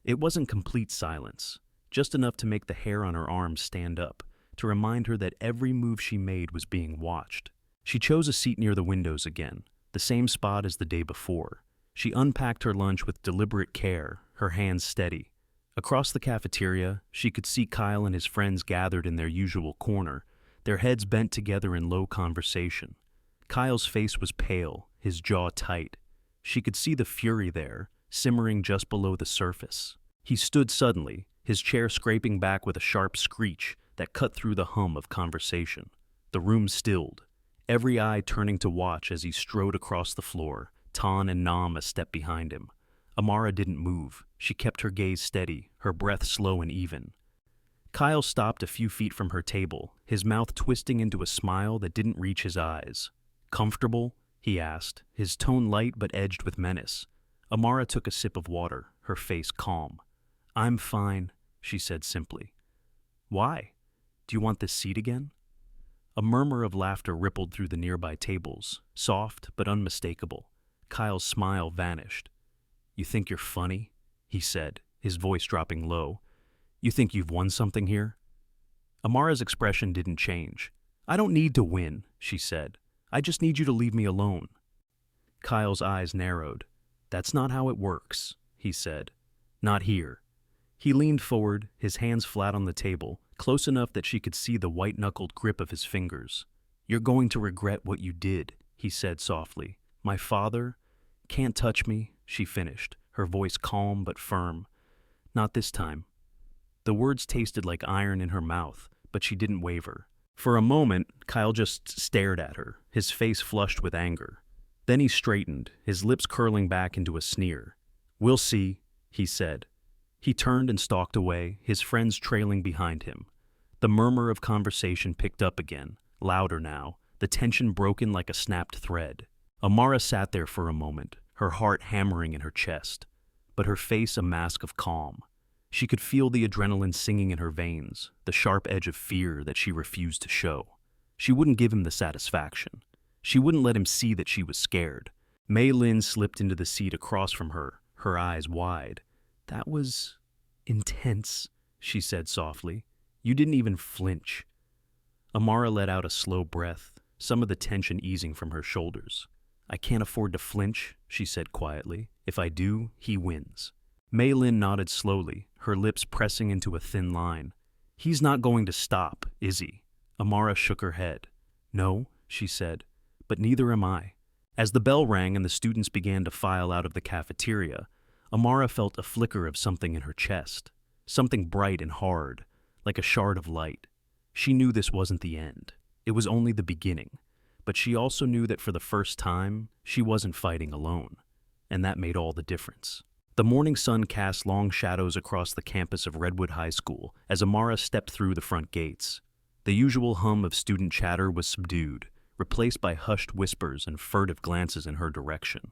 It wasn't complete silence, just enough to make the hair on her arms stand up, to remind her that every move she made was being watched. She chose a seat near the windows again, the same spot as the day before. She unpacked her lunch with deliberate care, her hands steady. Across the cafeteria, she could see Kyle and his friends gathered in their usual corner, their heads bent together in low conversation. Kyle's face was pale, his jaw tight. She could see the fury there, simmering just below the surface. He stood suddenly, his chair scraping back with a sharp screech that cut through the hum of conversation. The room stilled, every eye turning to watch as he strode across the floor, Tan and Nam a step behind him. Amara didn't move. She kept her gaze steady, her breath slow and even. Kyle stopped a few feet from her table, his mouth twisting into a smile that didn't reach his eyes. "Comfortable?" he asked, his tone light but edged with menace. Amara took a sip of water, her face calm. "I'm fine," she said simply. "Why? Do you want this seat again?" A murmur of laughter rippled through the nearby tables, soft but unmistakable. Kyle's smile vanished. "You think you're funny?" he said, his voice dropping low. "You think you've won something here?" Amara's expression didn't change. "I don't need to win," she said. "I just need you to leave me alone." Kyle's eyes narrowed. "That's not how it works," he said. "Not here." He leaned forward, his hands flat on the table, close enough that she could see the white-knuckled grip of his fingers. "You're going to regret what you did," he said softly. "My father—" "Can't touch me," she finished, her voice calm but firm. "Not this time." The words tasted like iron in her mouth, but she didn't waver. For a moment, Kyle just stared at her, his face flushed with anger. Then he straightened, his lips curling back into a sneer. "We'll see," he said. He turned and stalked away, his friends trailing behind him. The murmur of conversation picked up again, louder now, the tension broken like a snapped thread. Amara sat there for a moment, her heart hammering in her chest, but her face a mask of calm. She could feel the adrenaline singing in her veins, the sharp edge of fear that she refused to show. She wouldn't give him the satisfaction. She wouldn't let him see that she was scared. Mei Lin slipped into the seat across from her, her eyes wide. "That was intense," she said softly. "You didn't even flinch." Amara let out a slow breath, some of the tension easing from her shoulders. "I can't afford to flinch," she said quietly. "If I do, he wins." Mei Lin nodded slowly, her lips pressing into a thin line. "He's not going to stop, is he?" Amara shook her head. "No," she said, "but neither am I." As the bell rang and the students began to file out of the cafeteria, Amara felt a flicker of something in her chest, something bright and hard, like a shard of light. She knew this wasn't the end. It was only the beginning. But she also knew that for the first time, she wasn't fighting alone. And that made all the difference. The morning sun cast long shadows across the campus of Redwood High School as Amara stepped through the front gates. The usual hum of student chatter was subdued, replaced by hushed whispers and furtive glances in her direction.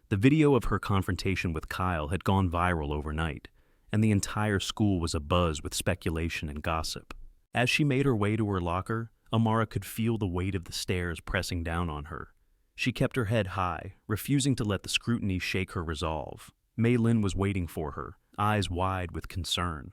The video of her confrontation with Kyle had gone viral overnight, and the entire school was abuzz with speculation and gossip. As she made her way to her locker, Amara could feel the weight of the stairs pressing down on her. She kept her head high, refusing to let the scrutiny shake her resolve. Mei Lin was waiting for her, eyes wide with concern.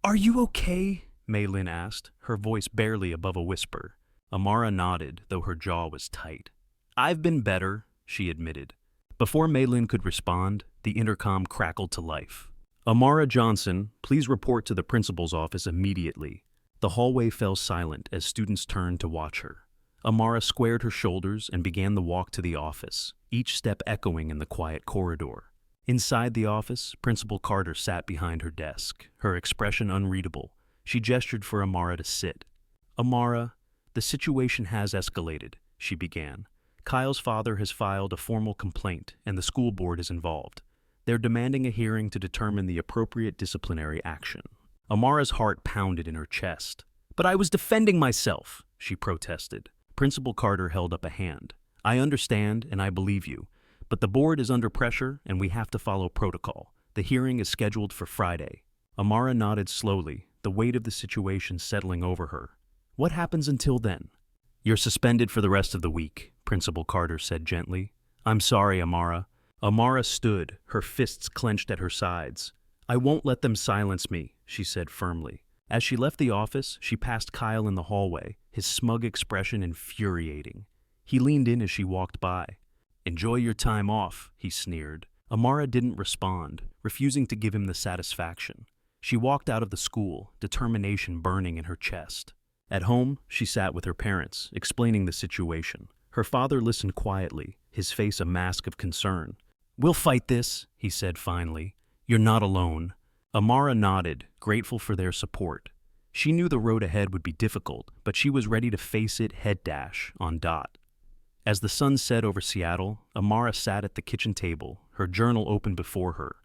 "Are you okay?" Mei Lin asked, her voice barely above a whisper. Amara nodded, though her jaw was tight. "I've been better," she admitted. Before Mei Lin could respond, the intercom crackled to life. "Amara Johnson, please report to the principal's office immediately." The hallway fell silent as students turned to watch her. Amara squared her shoulders and began the walk to the office, each step echoing in the quiet corridor. Inside the office, Principal Carter sat behind her desk, her expression unreadable. She gestured for Amara to sit. "Amara, the situation has escalated," she began. "Kyle's father has filed a formal complaint, and the school board is involved. They're demanding a hearing to determine the appropriate disciplinary action." Amara's heart pounded in her chest. "But I was defending myself," she protested. Principal Carter held up a hand. "I understand, and I believe you. But the board is under pressure, and we have to follow protocol. The hearing is scheduled for Friday." Amara nodded slowly, the weight of the situation settling over her. "What happens until then?" "You're suspended for the rest of the week," Principal Carter said gently. "I'm sorry, Amara." Amara stood, her fists clenched at her sides. "I won't let them silence me," she said firmly. As she left the office, she passed Kyle in the hallway, his smug expression infuriating. He leaned in as she walked by. "Enjoy your time off," he sneered. Amara didn't respond, refusing to give him the satisfaction. She walked out of the school, determination burning in her chest. At home, she sat with her parents, explaining the situation. Her father listened quietly, his face a mask of concern. "We'll fight this," he said finally. "You're not alone." Amara nodded, grateful for their support. She knew the road ahead would be difficult, but she was ready to face it head dash on dot. As the sun set over Seattle, Amara sat at the kitchen table, her journal open before her,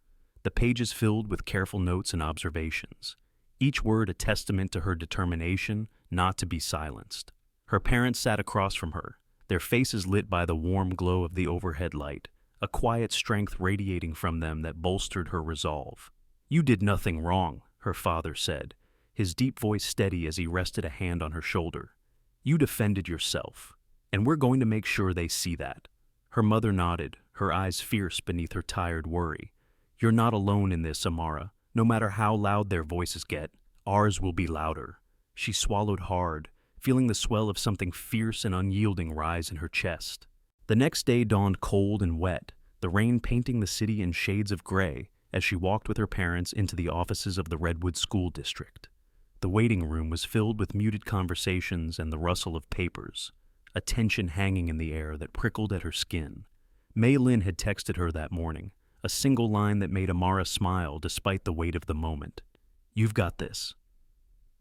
the pages filled with careful notes and observations, each word a testament to her determination not to be silenced. Her parents sat across from her, their faces lit by the warm glow of the overhead light, a quiet strength radiating from them that bolstered her resolve. "You did nothing wrong," her father said, his deep voice steady as he rested a hand on her shoulder. "You defended yourself, and we're going to make sure they see that." Her mother nodded, her eyes fierce beneath her tired worry. "You're not alone in this, Amara. No matter how loud their voices get, ours will be louder." She swallowed hard, feeling the swell of something fierce and unyielding rise in her chest. The next day dawned cold and wet, the rain painting the city in shades of gray as she walked with her parents into the offices of the Redwood School District. The waiting room was filled with muted conversations and the rustle of papers, a tension hanging in the air that prickled at her skin. Mei Lin had texted her that morning, a single line that made Amara smile despite the weight of the moment. "You've got this."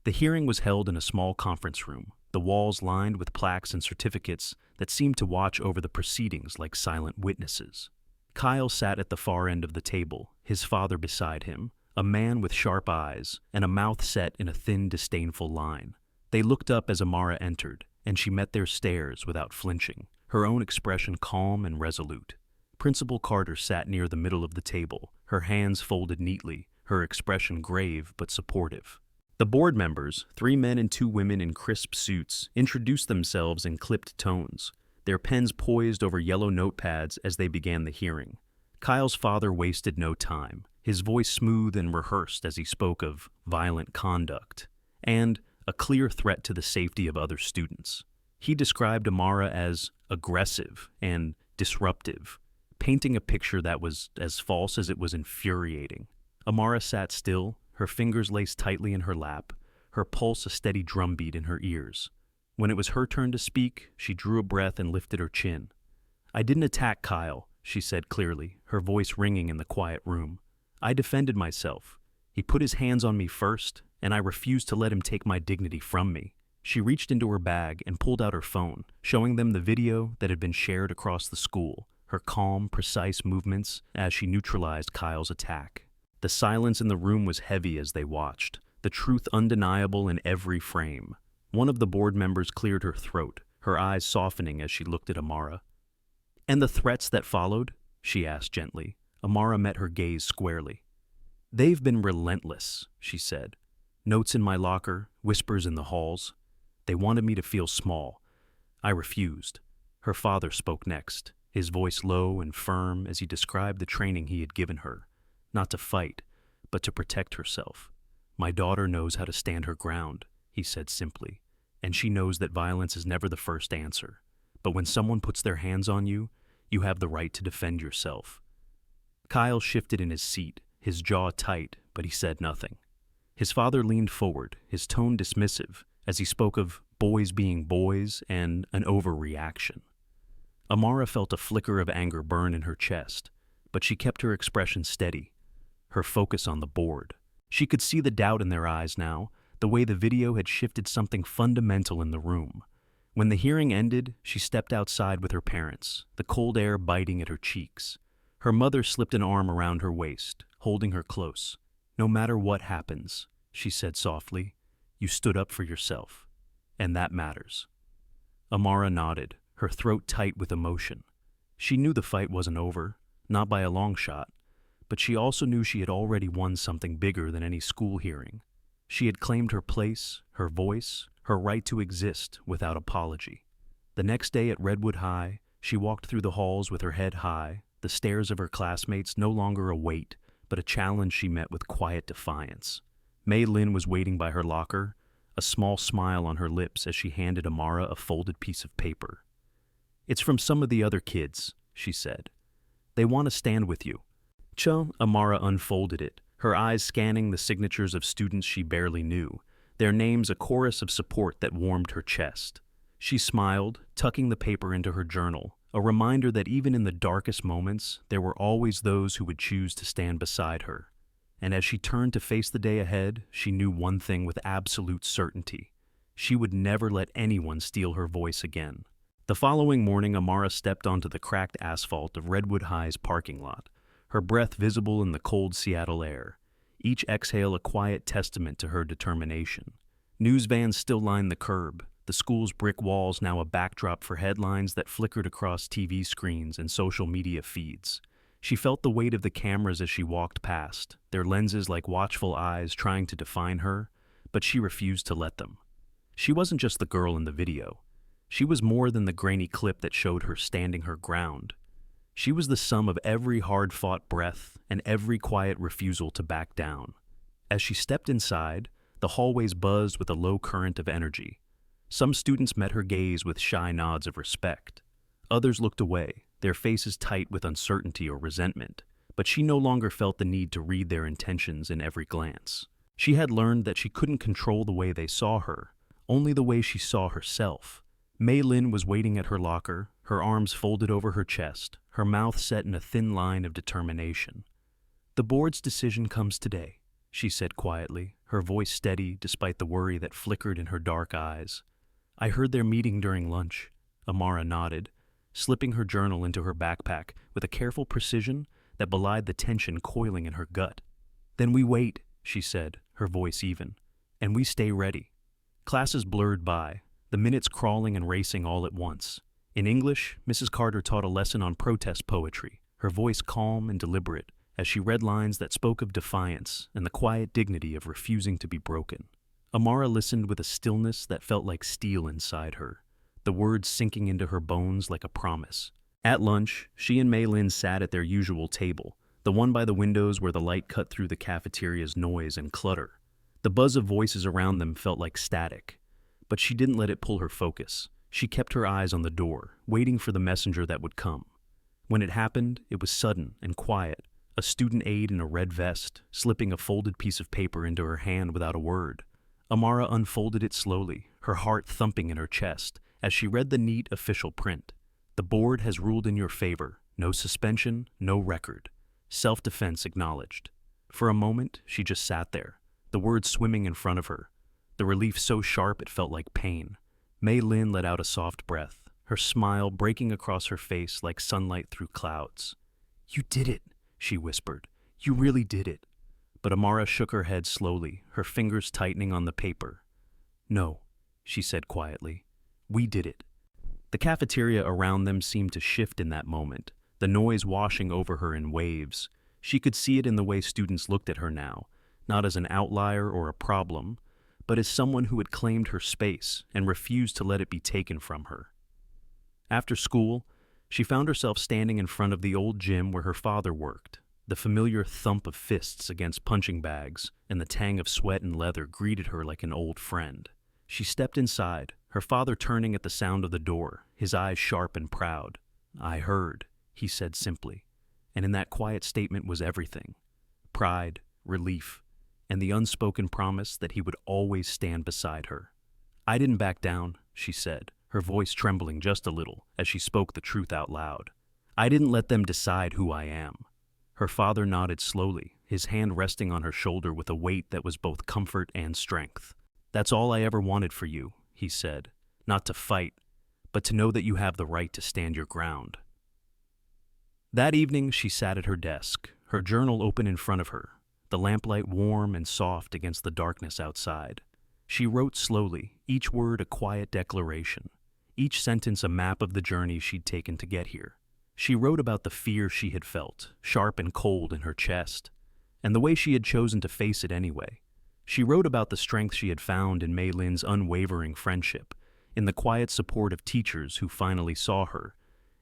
The hearing was held in a small conference room, the walls lined with plaques and certificates that seemed to watch over the proceedings like silent witnesses. Kyle sat at the far end of the table, his father beside him, a man with sharp eyes and a mouth set in a thin, disdainful line. They looked up as Amara entered, and she met their stares without flinching, her own expression calm and resolute. Principal Carter sat near the middle of the table, her hands folded neatly, her expression grave but supportive. The board members, 3 men and 2 women in crisp suits, introduced themselves in clipped tones, their pens poised over yellow notepads as they began the hearing. Kyle's father wasted no time, his voice smooth and rehearsed as he spoke of violent conduct and a clear threat to the safety of other students. He described Amara as aggressive and disruptive, painting a picture that was as false as it was infuriating. Amara sat still, her fingers laced tightly in her lap, her pulse a steady drumbeat in her ears. When it was her turn to speak, she drew a breath and lifted her chin. "I didn't attack Kyle," she said clearly, her voice ringing in the quiet room. "I defended myself. He put his hands on me first, and I refused to let him take my dignity from me." She reached into her bag and pulled out her phone, showing them the video that had been shared across the school, her calm, precise movements as she neutralized Kyle's attack. The silence in the room was heavy as they watched, the truth undeniable in every frame. One of the board members cleared her throat, her eyes softening as she looked at Amara. "And the threats that followed?" she asked gently. Amara met her gaze squarely. "They've been relentless," she said. "Notes in my locker, whispers in the halls. They wanted me to feel small. I refused." Her father spoke next, his voice low and firm as he described the training he had given her. Not to fight, but to protect herself. "My daughter knows how to stand her ground," he said simply, "and she knows that violence is never the first answer. But when someone puts their hands on you, you have the right to defend yourself." Kyle shifted in his seat, his jaw tight, but he said nothing. His father leaned forward, his tone dismissive, as he spoke of boys being boys and an overreaction. Amara felt a flicker of anger burn in her chest, but she kept her expression steady, her focus on the board. She could see the doubt in their eyes now, the way the video had shifted something fundamental in the room. When the hearing ended, she stepped outside with her parents, the cold air biting at her cheeks. Her mother slipped an arm around her waist, holding her close. "No matter what happens," she said softly, "you stood up for yourself, and that matters." Amara nodded, her throat tight with emotion. She knew the fight wasn't over, not by a long shot, but she also knew she had already won something bigger than any school hearing. She had claimed her place, her voice, her right to exist without apology. The next day at Redwood High, she walked through the halls with her head high, the stares of her classmates no longer a weight, but a challenge she met with quiet defiance. Mei Lin was waiting by her locker, a small smile on her lips as she handed Amara a folded piece of paper. "It's from some of the other kids," she said. "They want to stand with you." Amara unfolded it, her eyes scanning the signatures of students she barely knew, their names a chorus of support that warmed her chest. She smiled, tucking the paper into her journal, a reminder that even in the darkest moments, there were always those who would choose to stand beside her. And as she turned to face the day ahead, she knew one thing with absolute certainty. She would never let anyone steal her voice again. The following morning, Amara stepped onto the cracked asphalt of Redwood High's parking lot, her breath visible in the cold Seattle air, each exhale a quiet testament to her determination. News vans still lined the curb, the school's brick walls now a backdrop for headlines that flickered across TV screens and social media feeds. She felt the weight of the cameras as she walked past, their lenses like watchful eyes trying to define her, but she refused to let them. She wasn't just the girl in the video. She was more than the grainy clip that showed her standing her ground. She was the sum of every hard-fought breath and every quiet refusal to back down. As she stepped inside, the hallways buzzed with a low current of energy. Some students met her gaze with shy nods of respect. Others looked away, their faces tight with uncertainty or resentment, but she no longer felt the need to read their intentions in every glance. She had learned that she couldn't control the way they saw her, only the way she saw herself. Mei Lin was waiting at her locker, her arms folded over her chest, her mouth set in a thin line of determination. "The board's decision comes today," she said quietly, her voice steady despite the worry that flickered in her dark eyes. "I heard their meeting during lunch." Amara nodded, slipping her journal into her backpack with a careful precision that belied the tension coiling in her gut. "Then we wait," she said, her voice even, "and we stay ready." Classes blurred by, the minutes crawling and racing all at once. In English, Mrs. Carter taught a lesson on protest poetry, her voice calm and deliberate, as she read lines that spoke of defiance and the quiet dignity of refusing to be broken. Amara listened with a stillness that felt like steel inside her, the words sinking into her bones like a promise. At lunch, she and Mei Lin sat at their usual table, the one by the windows where the light cut through the cafeteria's noise and clutter. The buzz of voices around them felt like static, but she didn't let it pull her focus. She kept her eyes on the door, waiting for the messenger that would come. When it happened, it was sudden and quiet, a student aide in a red vest, slipping a folded piece of paper into her hand without a word. Amara unfolded it slowly, her heart thumping in her chest, as she read the neat official print. "The board has ruled in your favor. No suspension, no record. Self-defense acknowledged." For a moment, she just sat there, the words swimming in front of her, the relief so sharp it felt like pain. Mei Lin let out a soft breath, her smile breaking across her face like sunlight through clouds. "You did it," she whispered. "You really did it." But Amara shook her head slowly, her fingers tightening on the paper. "No," she said quietly. "We did it." The cafeteria around them seemed to shift in that moment, the noise washing over her in waves. She could see it in the way students looked at her now, not as an outlier or a problem, but as someone who had claimed her space and refused to let it be taken from her. After school, she found herself standing in front of the old gym where her father worked. The familiar thump of fists against punching bags and the tang of sweat and leather greeted her like an old friend. She stepped inside, her father turning at the sound of the door, his eyes sharp and proud. "I heard," he said simply, and in that quiet statement was everything: pride, relief, and the unspoken promise that he would always stand beside her. "I didn't back down," she said, her voice trembling just a little as she spoke the truth out loud. "I didn't let them decide who I am." Her father nodded slowly, his hand resting on her shoulder with a weight that was both comfort and strength. "That's all I ever wanted for you," he said, "not to fight, but to know that you have the right to stand your ground." That evening, she sat at her desk, her journal open in front of her, the lamplight warm and soft against the darkness outside. She wrote slowly, each word a quiet declaration, each sentence a map of the journey she'd taken to get here. She wrote about the fear she had felt, sharp and cold in her chest, and the way she had chosen to face it anyway. She wrote about the strength she had found in Mei Lin's unwavering friendship, in the quiet support of teachers who finally saw her,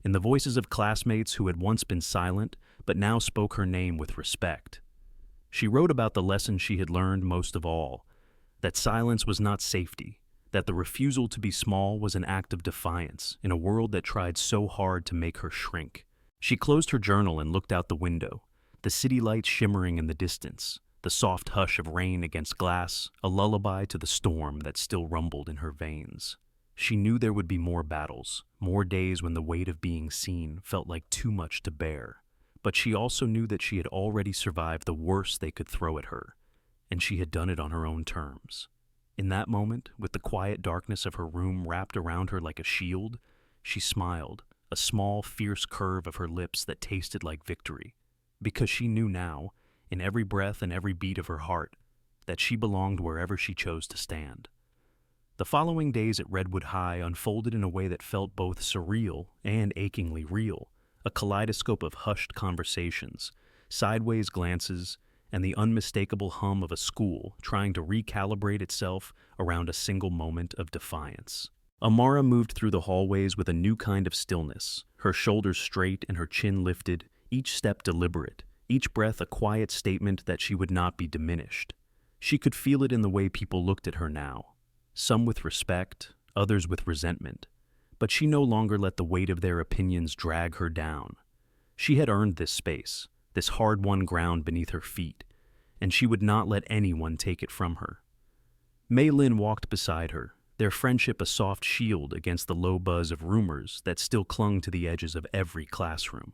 in the voices of classmates who had once been silent but now spoke her name with respect. She wrote about the lesson she had learned most of all, that silence was not safety, that the refusal to be small was an act of defiance in a world that tried so hard to make her shrink. She closed her journal and looked out the window, the city lights shimmering in the distance, the soft hush of rain against glass, a lullaby to the storm that still rumbled in her veins. She knew there would be more battles, more days when the weight of being seen felt like too much to bear. But she also knew that she had already survived the worst they could throw at her, and she had done it on her own terms. In that moment, with the quiet darkness of her room wrapped around her like a shield, she smiled, a small, fierce curve of her lips that tasted like victory, because she knew now, in every breath and every beat of her heart, that she belonged wherever she chose to stand. The following days at Redwood High unfolded in a way that felt both surreal and achingly real, a kaleidoscope of hushed conversations, sideways glances, and the unmistakable hum of a school trying to recalibrate itself around a single moment of defiance. Amara moved through the hallways with a new kind of stillness, her shoulders straight and her chin lifted, each step deliberate, each breath a quiet statement that she would not be diminished. She could feel it in the way people looked at her now, some with respect, others with resentment, but she no longer let the weight of their opinions drag her down. She had earned this space, this hard-won ground beneath her feet, and she would not let anyone take it from her. Mei Lin walked beside her, their friendship a soft shield against the low buzz of rumors that still clung to the edges of every classroom.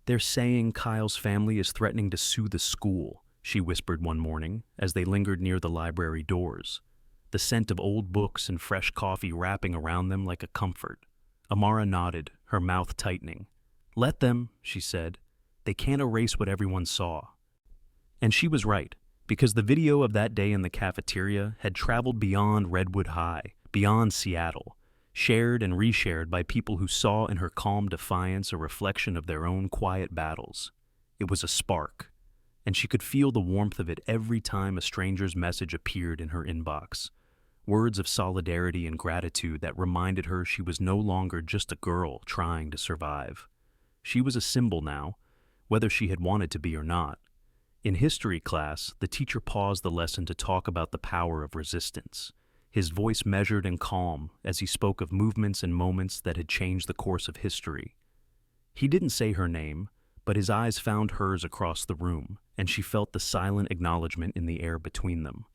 "They're saying Kyle's family is threatening to sue the school," she whispered one morning as they lingered near the library doors, the scent of old books and fresh coffee wrapping around them like a comfort. Amara nodded, her mouth tightening. "Let them," she said. "They can't erase what everyone saw." And she was right, because the video of that day in the cafeteria had traveled beyond Redwood High, beyond Seattle, shared and reshared by people who saw in her calm defiance a reflection of their own quiet battles. It was a spark, and she could feel the warmth of it every time a stranger's message appeared in her inbox. Words of solidarity and gratitude that reminded her she was no longer just a girl trying to survive. She was a symbol now, whether she had wanted to be or not. In history class, the teacher paused the lesson to talk about the power of resistance, his voice measured and calm as he spoke of movements and moments that had changed the course of history. He didn't say her name, but his eyes found hers across the room, and she felt the silent acknowledgement in the air between them.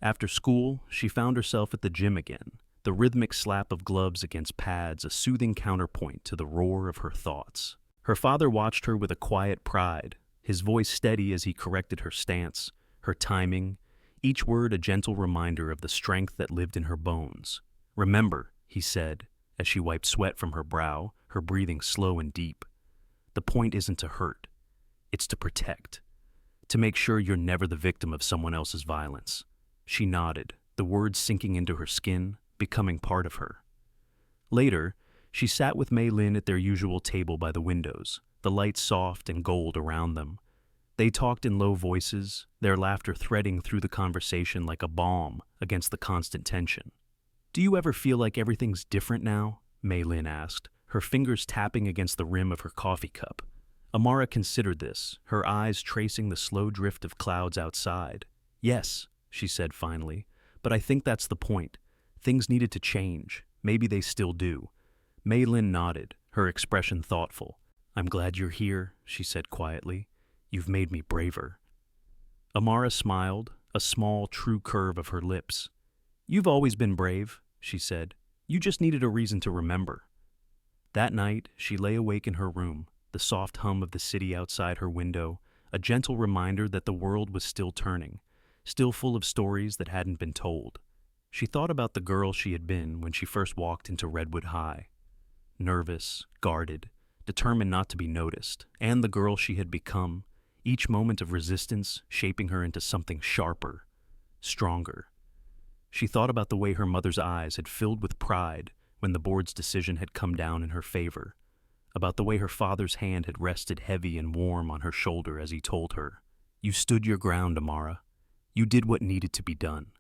After school, she found herself at the gym again, the rhythmic slap of gloves against pads a soothing counterpoint to the roar of her thoughts. Her father watched her with a quiet pride, his voice steady as he corrected her stance, her timing, each word a gentle reminder of the strength that lived in her bones. "Remember," he said, as she wiped sweat from her brow, her breathing slow and deep. "The point isn't to hurt. It's to protect. To make sure you're never the victim of someone else's violence." She nodded, the words sinking into her skin, becoming part of her. Later, she sat with Mei Lin at their usual table by the windows, the lights soft and gold around them. They talked in low voices, their laughter threading through the conversation like a balm against the constant tension. "Do you ever feel like everything's different now?" Mei Lin asked, her fingers tapping against the rim of her coffee cup. Amara considered this, her eyes tracing the slow drift of clouds outside. "Yes," she said finally, "but I think that's the point. Things needed to change. Maybe they still do." Mei Lin nodded, her expression thoughtful. "I'm glad you're here," she said quietly. "You've made me braver." Amara smiled, a small, true curve of her lips. "You've always been brave," she said. "You just needed a reason to remember." That night, she lay awake in her room, the soft hum of the city outside her window, a gentle reminder that the world was still turning, still full of stories that hadn't been told. She thought about the girl she had been when she first walked into Redwood High. Nervous, guarded, determined not to be noticed, and the girl she had become, each moment of resistance shaping her into something sharper, stronger. She thought about the way her mother's eyes had filled with pride when the board's decision had come down in her favor, about the way her father's hand had rested heavy and warm on her shoulder as he told her, "You stood your ground, Amara. You did what needed to be done."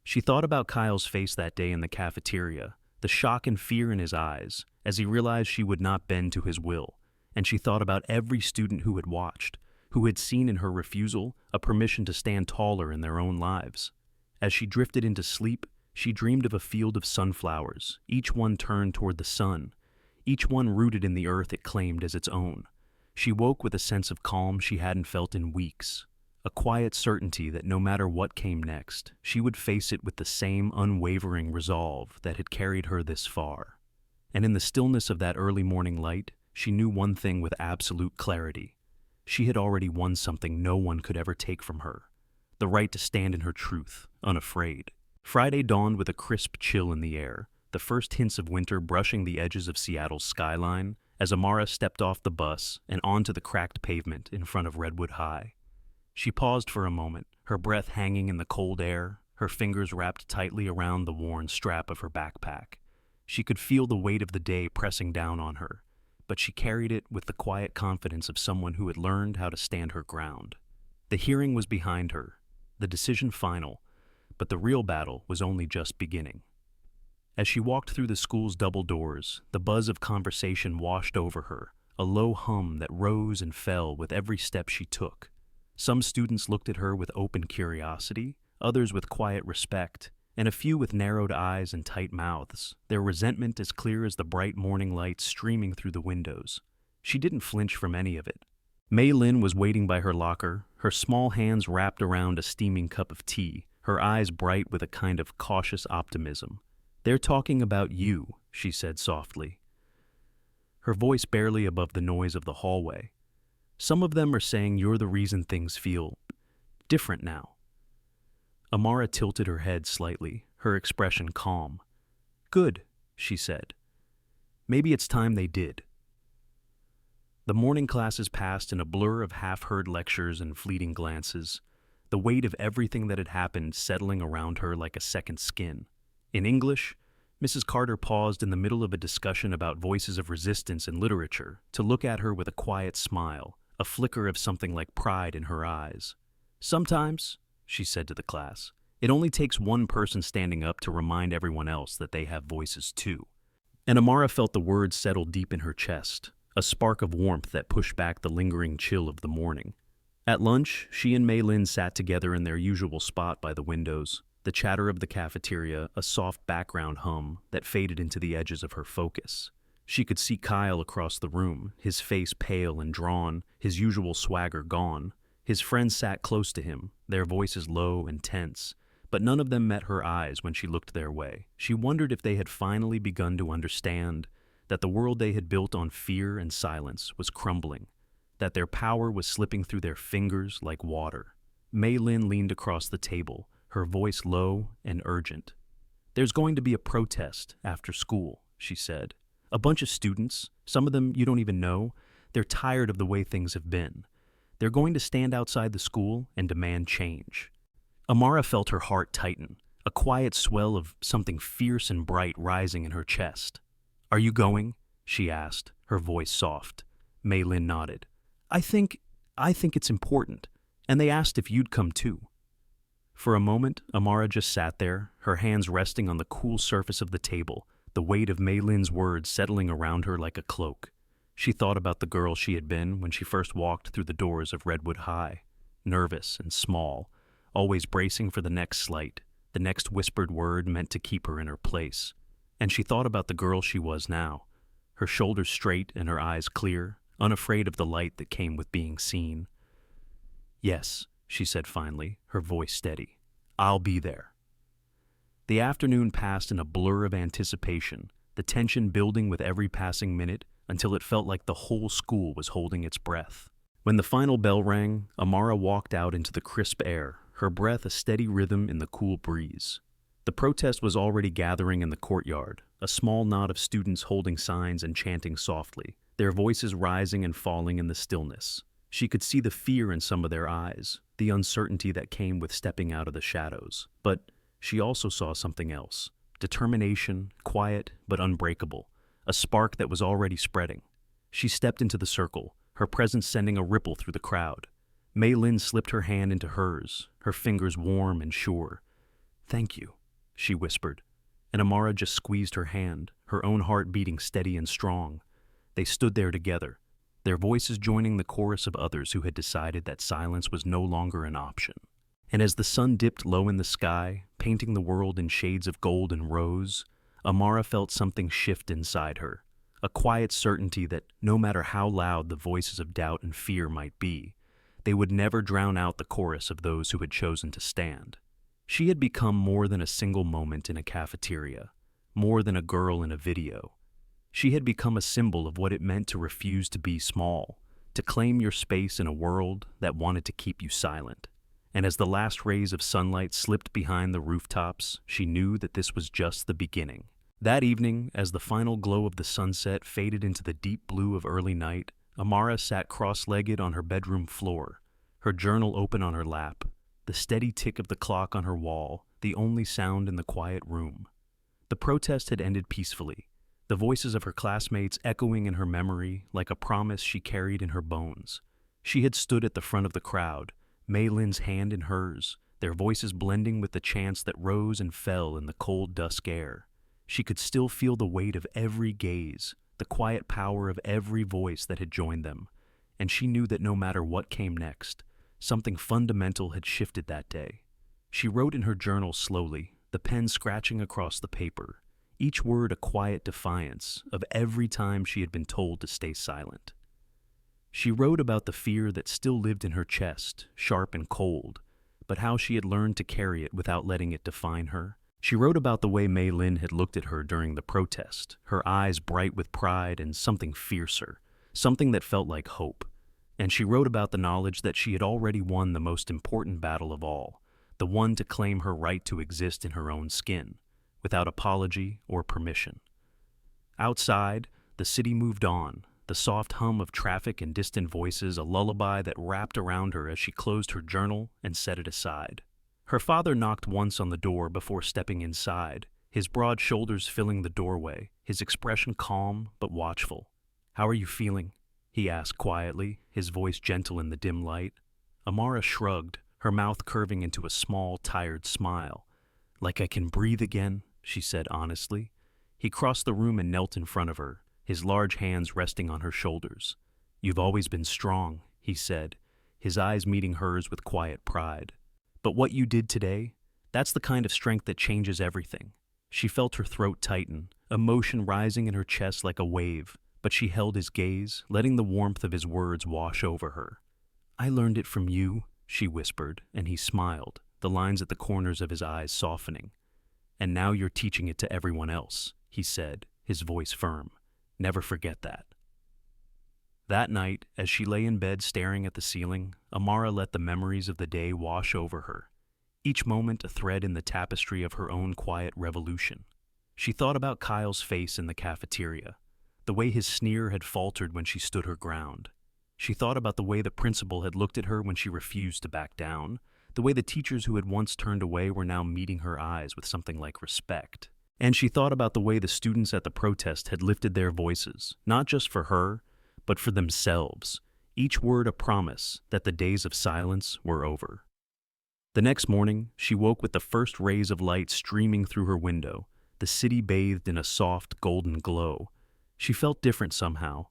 She thought about Kyle's face that day in the cafeteria, the shock and fear in his eyes, as he realized she would not bend to his will, and she thought about every student who had watched, who had seen in her refusal a permission to stand taller in their own lives. As she drifted into sleep, she dreamed of a field of sunflowers, each one turned toward the sun, each one rooted in the earth it claimed as its own. She woke with a sense of calm she hadn't felt in weeks, a quiet certainty that no matter what came next, she would face it with the same unwavering resolve that had carried her this far. And in the stillness of that early morning light, she knew one thing with absolute clarity. She had already won something no one could ever take from her: the right to stand in her truth, unafraid. Friday dawned with a crisp chill in the air, the first hints of winter brushing the edges of Seattle's skyline, as Amara stepped off the bus and onto the cracked pavement in front of Redwood High. She paused for a moment, her breath hanging in the cold air, her fingers wrapped tightly around the worn strap of her backpack. She could feel the weight of the day pressing down on her, but she carried it with the quiet confidence of someone who had learned how to stand her ground. The hearing was behind her, the decision final, but the real battle was only just beginning. As she walked through the school's double doors, the buzz of conversation washed over her, a low hum that rose and fell with every step she took. Some students looked at her with open curiosity, others with quiet respect, and a few with narrowed eyes and tight mouths, their resentment as clear as the bright morning light streaming through the windows. She didn't flinch from any of it. Mei Lin was waiting by her locker, her small hands wrapped around a steaming cup of tea, her eyes bright with a kind of cautious optimism. "They're talking about you," she said softly, her voice barely above the noise of the hallway. "Some of them are saying you're the reason things feel different now." Amara tilted her head slightly, her expression calm. "Good," she said. "Maybe it's time they did." The morning classes passed in a blur of half-heard lectures and fleeting glances, the weight of everything that had happened settling around her like a second skin. In English, Mrs. Carter paused in the middle of a discussion about voices of resistance in literature to look at her with a quiet smile, a flicker of something like pride in her eyes. "Sometimes," she said to the class, "it only takes one person standing up to remind everyone else that they have voices too." And Amara felt the words settle deep in her chest, a spark of warmth that pushed back the lingering chill of the morning. At lunch, she and Mei Lin sat together in their usual spot by the windows, the chatter of the cafeteria a soft background hum that faded into the edges of her focus. She could see Kyle across the room, his face pale and drawn, his usual swagger gone. His friends sat close to him, their voices low and tense, but none of them met her eyes when she looked their way. She wondered if they had finally begun to understand that the world they had built on fear and silence was crumbling, that their power was slipping through their fingers like water. Mei Lin leaned across the table, her voice low and urgent. "There's going to be a protest after school," she said. "A bunch of students, some of them you don't even know, they're tired of the way things have been. They're going to stand outside the school and demand change." Amara felt her heart tighten, a quiet swell of something fierce and bright rising in her chest. "Are you going?" she asked, her voice soft. Mei Lin nodded. I think it's important, and they asked if you'd come too." For a moment, Amara just sat there, her hands resting on the cool surface of the table, the weight of Mei Lin's words settling around her like a cloak. She thought about the girl she had been when she first walked through the doors of Redwood High, nervous and small, always bracing for the next slight, the next whispered word meant to keep her in her place. And she thought about the girl she was now, her shoulders straight and her eyes clear, unafraid of the light that came with being seen. "Yes," she said finally, her voice steady. "I'll be there." The afternoon passed in a blur of anticipation, the tension building with every passing minute until it felt like the whole school was holding its breath. When the final bell rang, Amara walked out into the crisp air, her breath a steady rhythm in the cool breeze. The protest was already gathering in the courtyard, a small knot of students holding signs and chanting softly, their voices rising and falling in the stillness. She could see the fear in some of their eyes, the uncertainty that came with stepping out of the shadows. But she also saw something else: determination, quiet but unbreakable, a spark that was already spreading. She stepped into the circle, her presence sending a ripple through the crowd. Mei Lin slipped her hand into hers, her fingers warm and sure. "Thank you," she whispered, and Amara just squeezed her hand, her own heart beating steady and strong. They stood there together, their voices joining the chorus of others who had decided that silence was no longer an option. And as the sun dipped low in the sky, painting the world in shades of gold and rose, Amara felt something shift inside her, a quiet certainty that no matter how loud the voices of doubt and fear might be, they would never drown out the chorus of those who had chosen to stand. She had become more than a single moment in a cafeteria, more than a girl in a video. She had become a symbol of what it meant to refuse to be small, to claim your space in a world that wanted to keep you silent. And as the last rays of sunlight slipped behind the rooftops, she knew that this was just the beginning. That evening, as the final glow of the sunset faded into the deep blue of early night, Amara sat cross-legged on her bedroom floor, her journal open on her lap, the steady tick of the clock on her wall, the only sound in the quiet room. The protest had ended peacefully, the voices of her classmates echoing in her memory like a promise she carried in her bones. She had stood at the front of the crowd, Mei Lin's hand in hers, their voices blending with the chants that rose and fell in the cold dusk air. She could still feel the weight of every gaze, the quiet power of every voice that had joined them, and she knew that no matter what came next, something fundamental had shifted that day. She wrote in her journal slowly, the pen scratching across the paper, each word a quiet defiance of every time she had been told to stay silent. She wrote about the fear that still lived in her chest, sharp and cold, but how she had learned to carry it without letting it define her. She wrote about the way Mei Lin had looked at her during the protest, her eyes bright with pride and something fiercer, something that felt like hope. And she wrote about the knowledge that she had already won the most important battle of all, the one to claim her right to exist in her own skin, without apology or permission. Outside, the city moved on, the soft hum of traffic and distant voices a lullaby that wrapped around her as she closed her journal and set it aside. Her father knocked once on the door before stepping inside, his broad shoulders filling the doorway, his expression calm but watchful. "How are you feeling?" he asked quietly, his voice gentle in the dim light. Amara shrugged, her mouth curving into a small, tired smile. "Like I can breathe again," she said honestly. He crossed the room and knelt in front of her, his large hands resting on her shoulders. "You've always been strong," he said, his eyes meeting hers with quiet pride. "But what you did today, that's the kind of strength that changes everything." She felt her throat tighten, emotion rising in her chest like a wave, but she held his gaze, letting the warmth of his words wash over her. "I learned it from you," she whispered, and he smiled, the lines at the corners of his eyes softening. "And now you're teaching it to everyone else," he said, his voice firm. "Never forget that." That night, as she lay in bed staring at the ceiling, Amara let the memories of the day wash over her, each moment a thread in the tapestry of her own quiet revolution. She thought about Kyle's face in the cafeteria, the way his sneer had faltered when she stood her ground. She thought about the way the principal had looked at her when she refused to back down, the way the teachers who had once turned away were now meeting her eyes with something like respect. And she thought about the way the students at the protest had lifted their voices, not just for her, but for themselves, each word a promise that the days of silence were over. The next morning, she woke with the first rays of light streaming through her window, the city bathed in a soft, golden glow. She felt different somehow,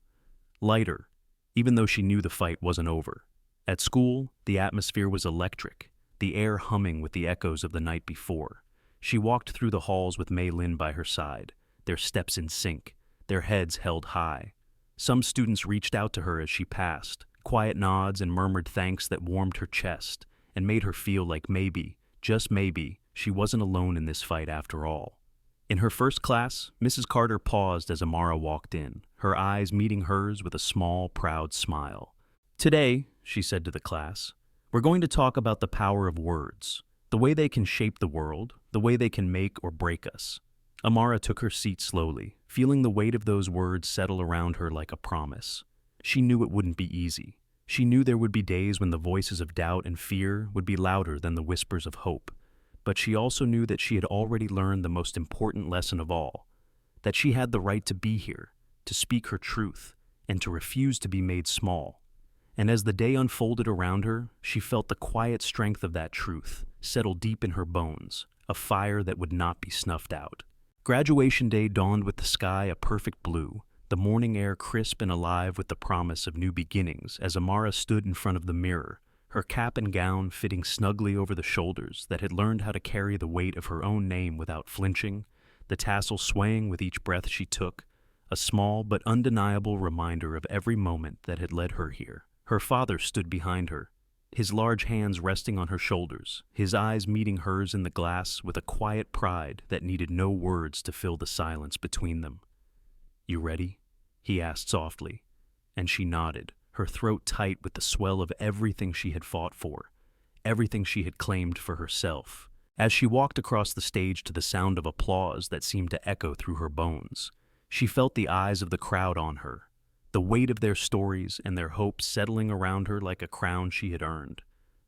lighter, even though she knew the fight wasn't over. At school, the atmosphere was electric, the air humming with the echoes of the night before. She walked through the halls with Mei Lin by her side, their steps in sync, their heads held high. Some students reached out to her as she passed, quiet nods and murmured thanks that warmed her chest and made her feel like maybe, just maybe, she wasn't alone in this fight after all. In her first class, Mrs. Carter paused as Amara walked in, her eyes meeting hers with a small, proud smile. "Today," she said to the class, "we're going to talk about the power of words, the way they can shape the world, the way they can make or break us." Amara took her seat slowly, feeling the weight of those words settle around her like a promise. She knew it wouldn't be easy. She knew there would be days when the voices of doubt and fear would be louder than the whispers of hope. But she also knew that she had already learned the most important lesson of all, that she had the right to be here, to speak her truth, and to refuse to be made small. And as the day unfolded around her, she felt the quiet strength of that truth settle deep in her bones, a fire that would not be snuffed out. Graduation day dawned with the sky a perfect blue, the morning air crisp and alive with the promise of new beginnings as Amara stood in front of the mirror, her cap and gown fitting snugly over the shoulders that had learned how to carry the weight of her own name without flinching, the tassel swaying with each breath she took, a small but undeniable reminder of every moment that had led her here. Her father stood behind her, his large hands resting on her shoulders, his eyes meeting hers in the glass with a quiet pride that needed no words to fill the silence between them. "You ready?" he asked softly, and she nodded, her throat tight with the swell of everything she had fought for, everything she had claimed for herself. As she walked across the stage to the sound of applause that seemed to echo through her bones, she felt the eyes of the crowd on her, the weight of their stories and their hopes settling around her like a crown she had earned.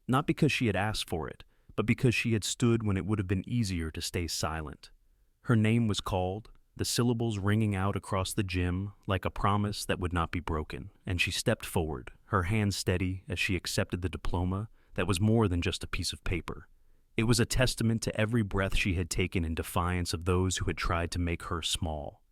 Not because she had asked for it, but because she had stood when it would have been easier to stay silent. Her name was called, the syllables ringing out across the gym like a promise that would not be broken, and she stepped forward, her hands steady as she accepted the diploma that was more than just a piece of paper. It was a testament to every breath she had taken in defiance of those who had tried to make her small.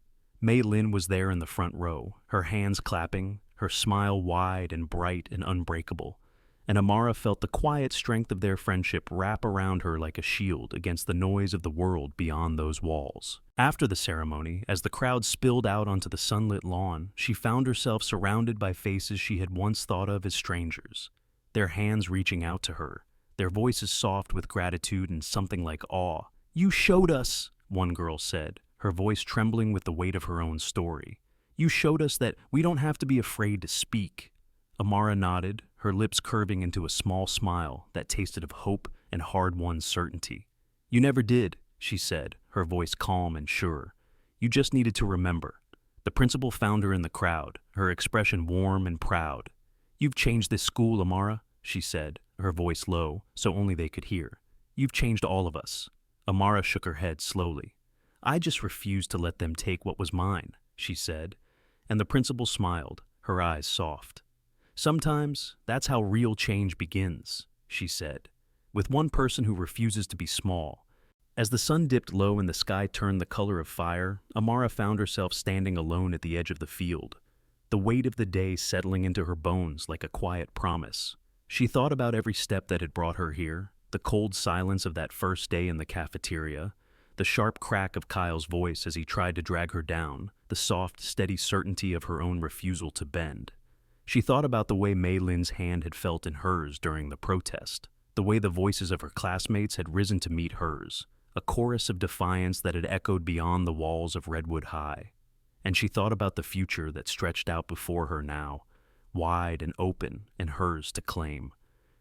Mei Lin was there in the front row, her hands clapping, her smile wide and bright and unbreakable, and Amara felt the quiet strength of their friendship wrap around her like a shield against the noise of the world beyond those walls. After the ceremony, as the crowd spilled out onto the sunlit lawn, she found herself surrounded by faces she had once thought of as strangers, their hands reaching out to her, their voices soft with gratitude and something like awe. "You showed us," one girl said, her voice trembling with the weight of her own story. "You showed us that we don't have to be afraid to speak." Amara nodded, her lips curving into a small smile that tasted of hope and hard-won certainty. "You never did," she said, her voice calm and sure. "You just needed to remember." The principal found her in the crowd, her expression warm and proud. "You've changed this school, Amara," she said, her voice low, so only they could hear. "You've changed all of us." Amara shook her head slowly. "I just refused to let them take what was mine," she said, and the principal smiled, her eyes soft. "Sometimes that's how real change begins," she said, "with one person who refuses to be small." As the sun dipped low and the sky turned the color of fire, Amara found herself standing alone at the edge of the field, the weight of the day settling into her bones like a quiet promise. She thought about every step that had brought her here, the cold silence of that first day in the cafeteria, the sharp crack of Kyle's voice as he tried to drag her down, the soft, steady certainty of her own refusal to bend. She thought about the way Mei Lin's hand had felt in hers during the protest, the way the voices of her classmates had risen to meet hers, a chorus of defiance that had echoed beyond the walls of Redwood High. And she thought about the future that stretched out before her now, wide and open and hers to claim.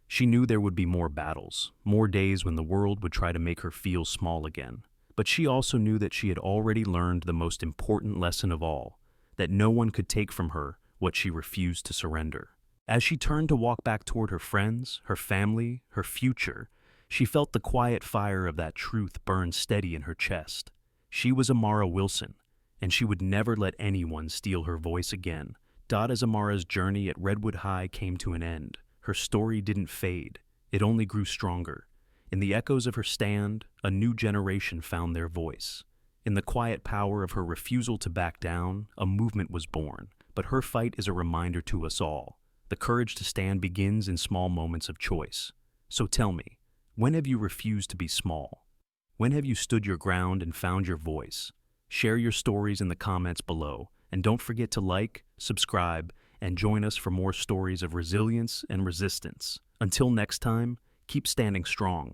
She knew there would be more battles, more days when the world would try to make her feel small again. But she also knew that she had already learned the most important lesson of all, that no one could take from her what she refused to surrender. As she turned to walk back toward her friends, her family, her future, she felt the quiet fire of that truth burn steady in her chest. She was Amara Wilson, and she would never let anyone steal her voice again. As Amara's journey at Redwood High came to an end, her story didn't fade, it only grew stronger. In the echoes of her stand, a new generation found their voice. In the quiet power of her refusal to back down, a movement was born. But her fight is a reminder to us all. The courage to stand begins in small moments of choice. So tell me, when have you refused to be small? When have you stood your ground and found your voice? Share your stories in the comments below, and don't forget to like, subscribe, and join us for more stories of resilience and resistance. Until next time, keep standing strong.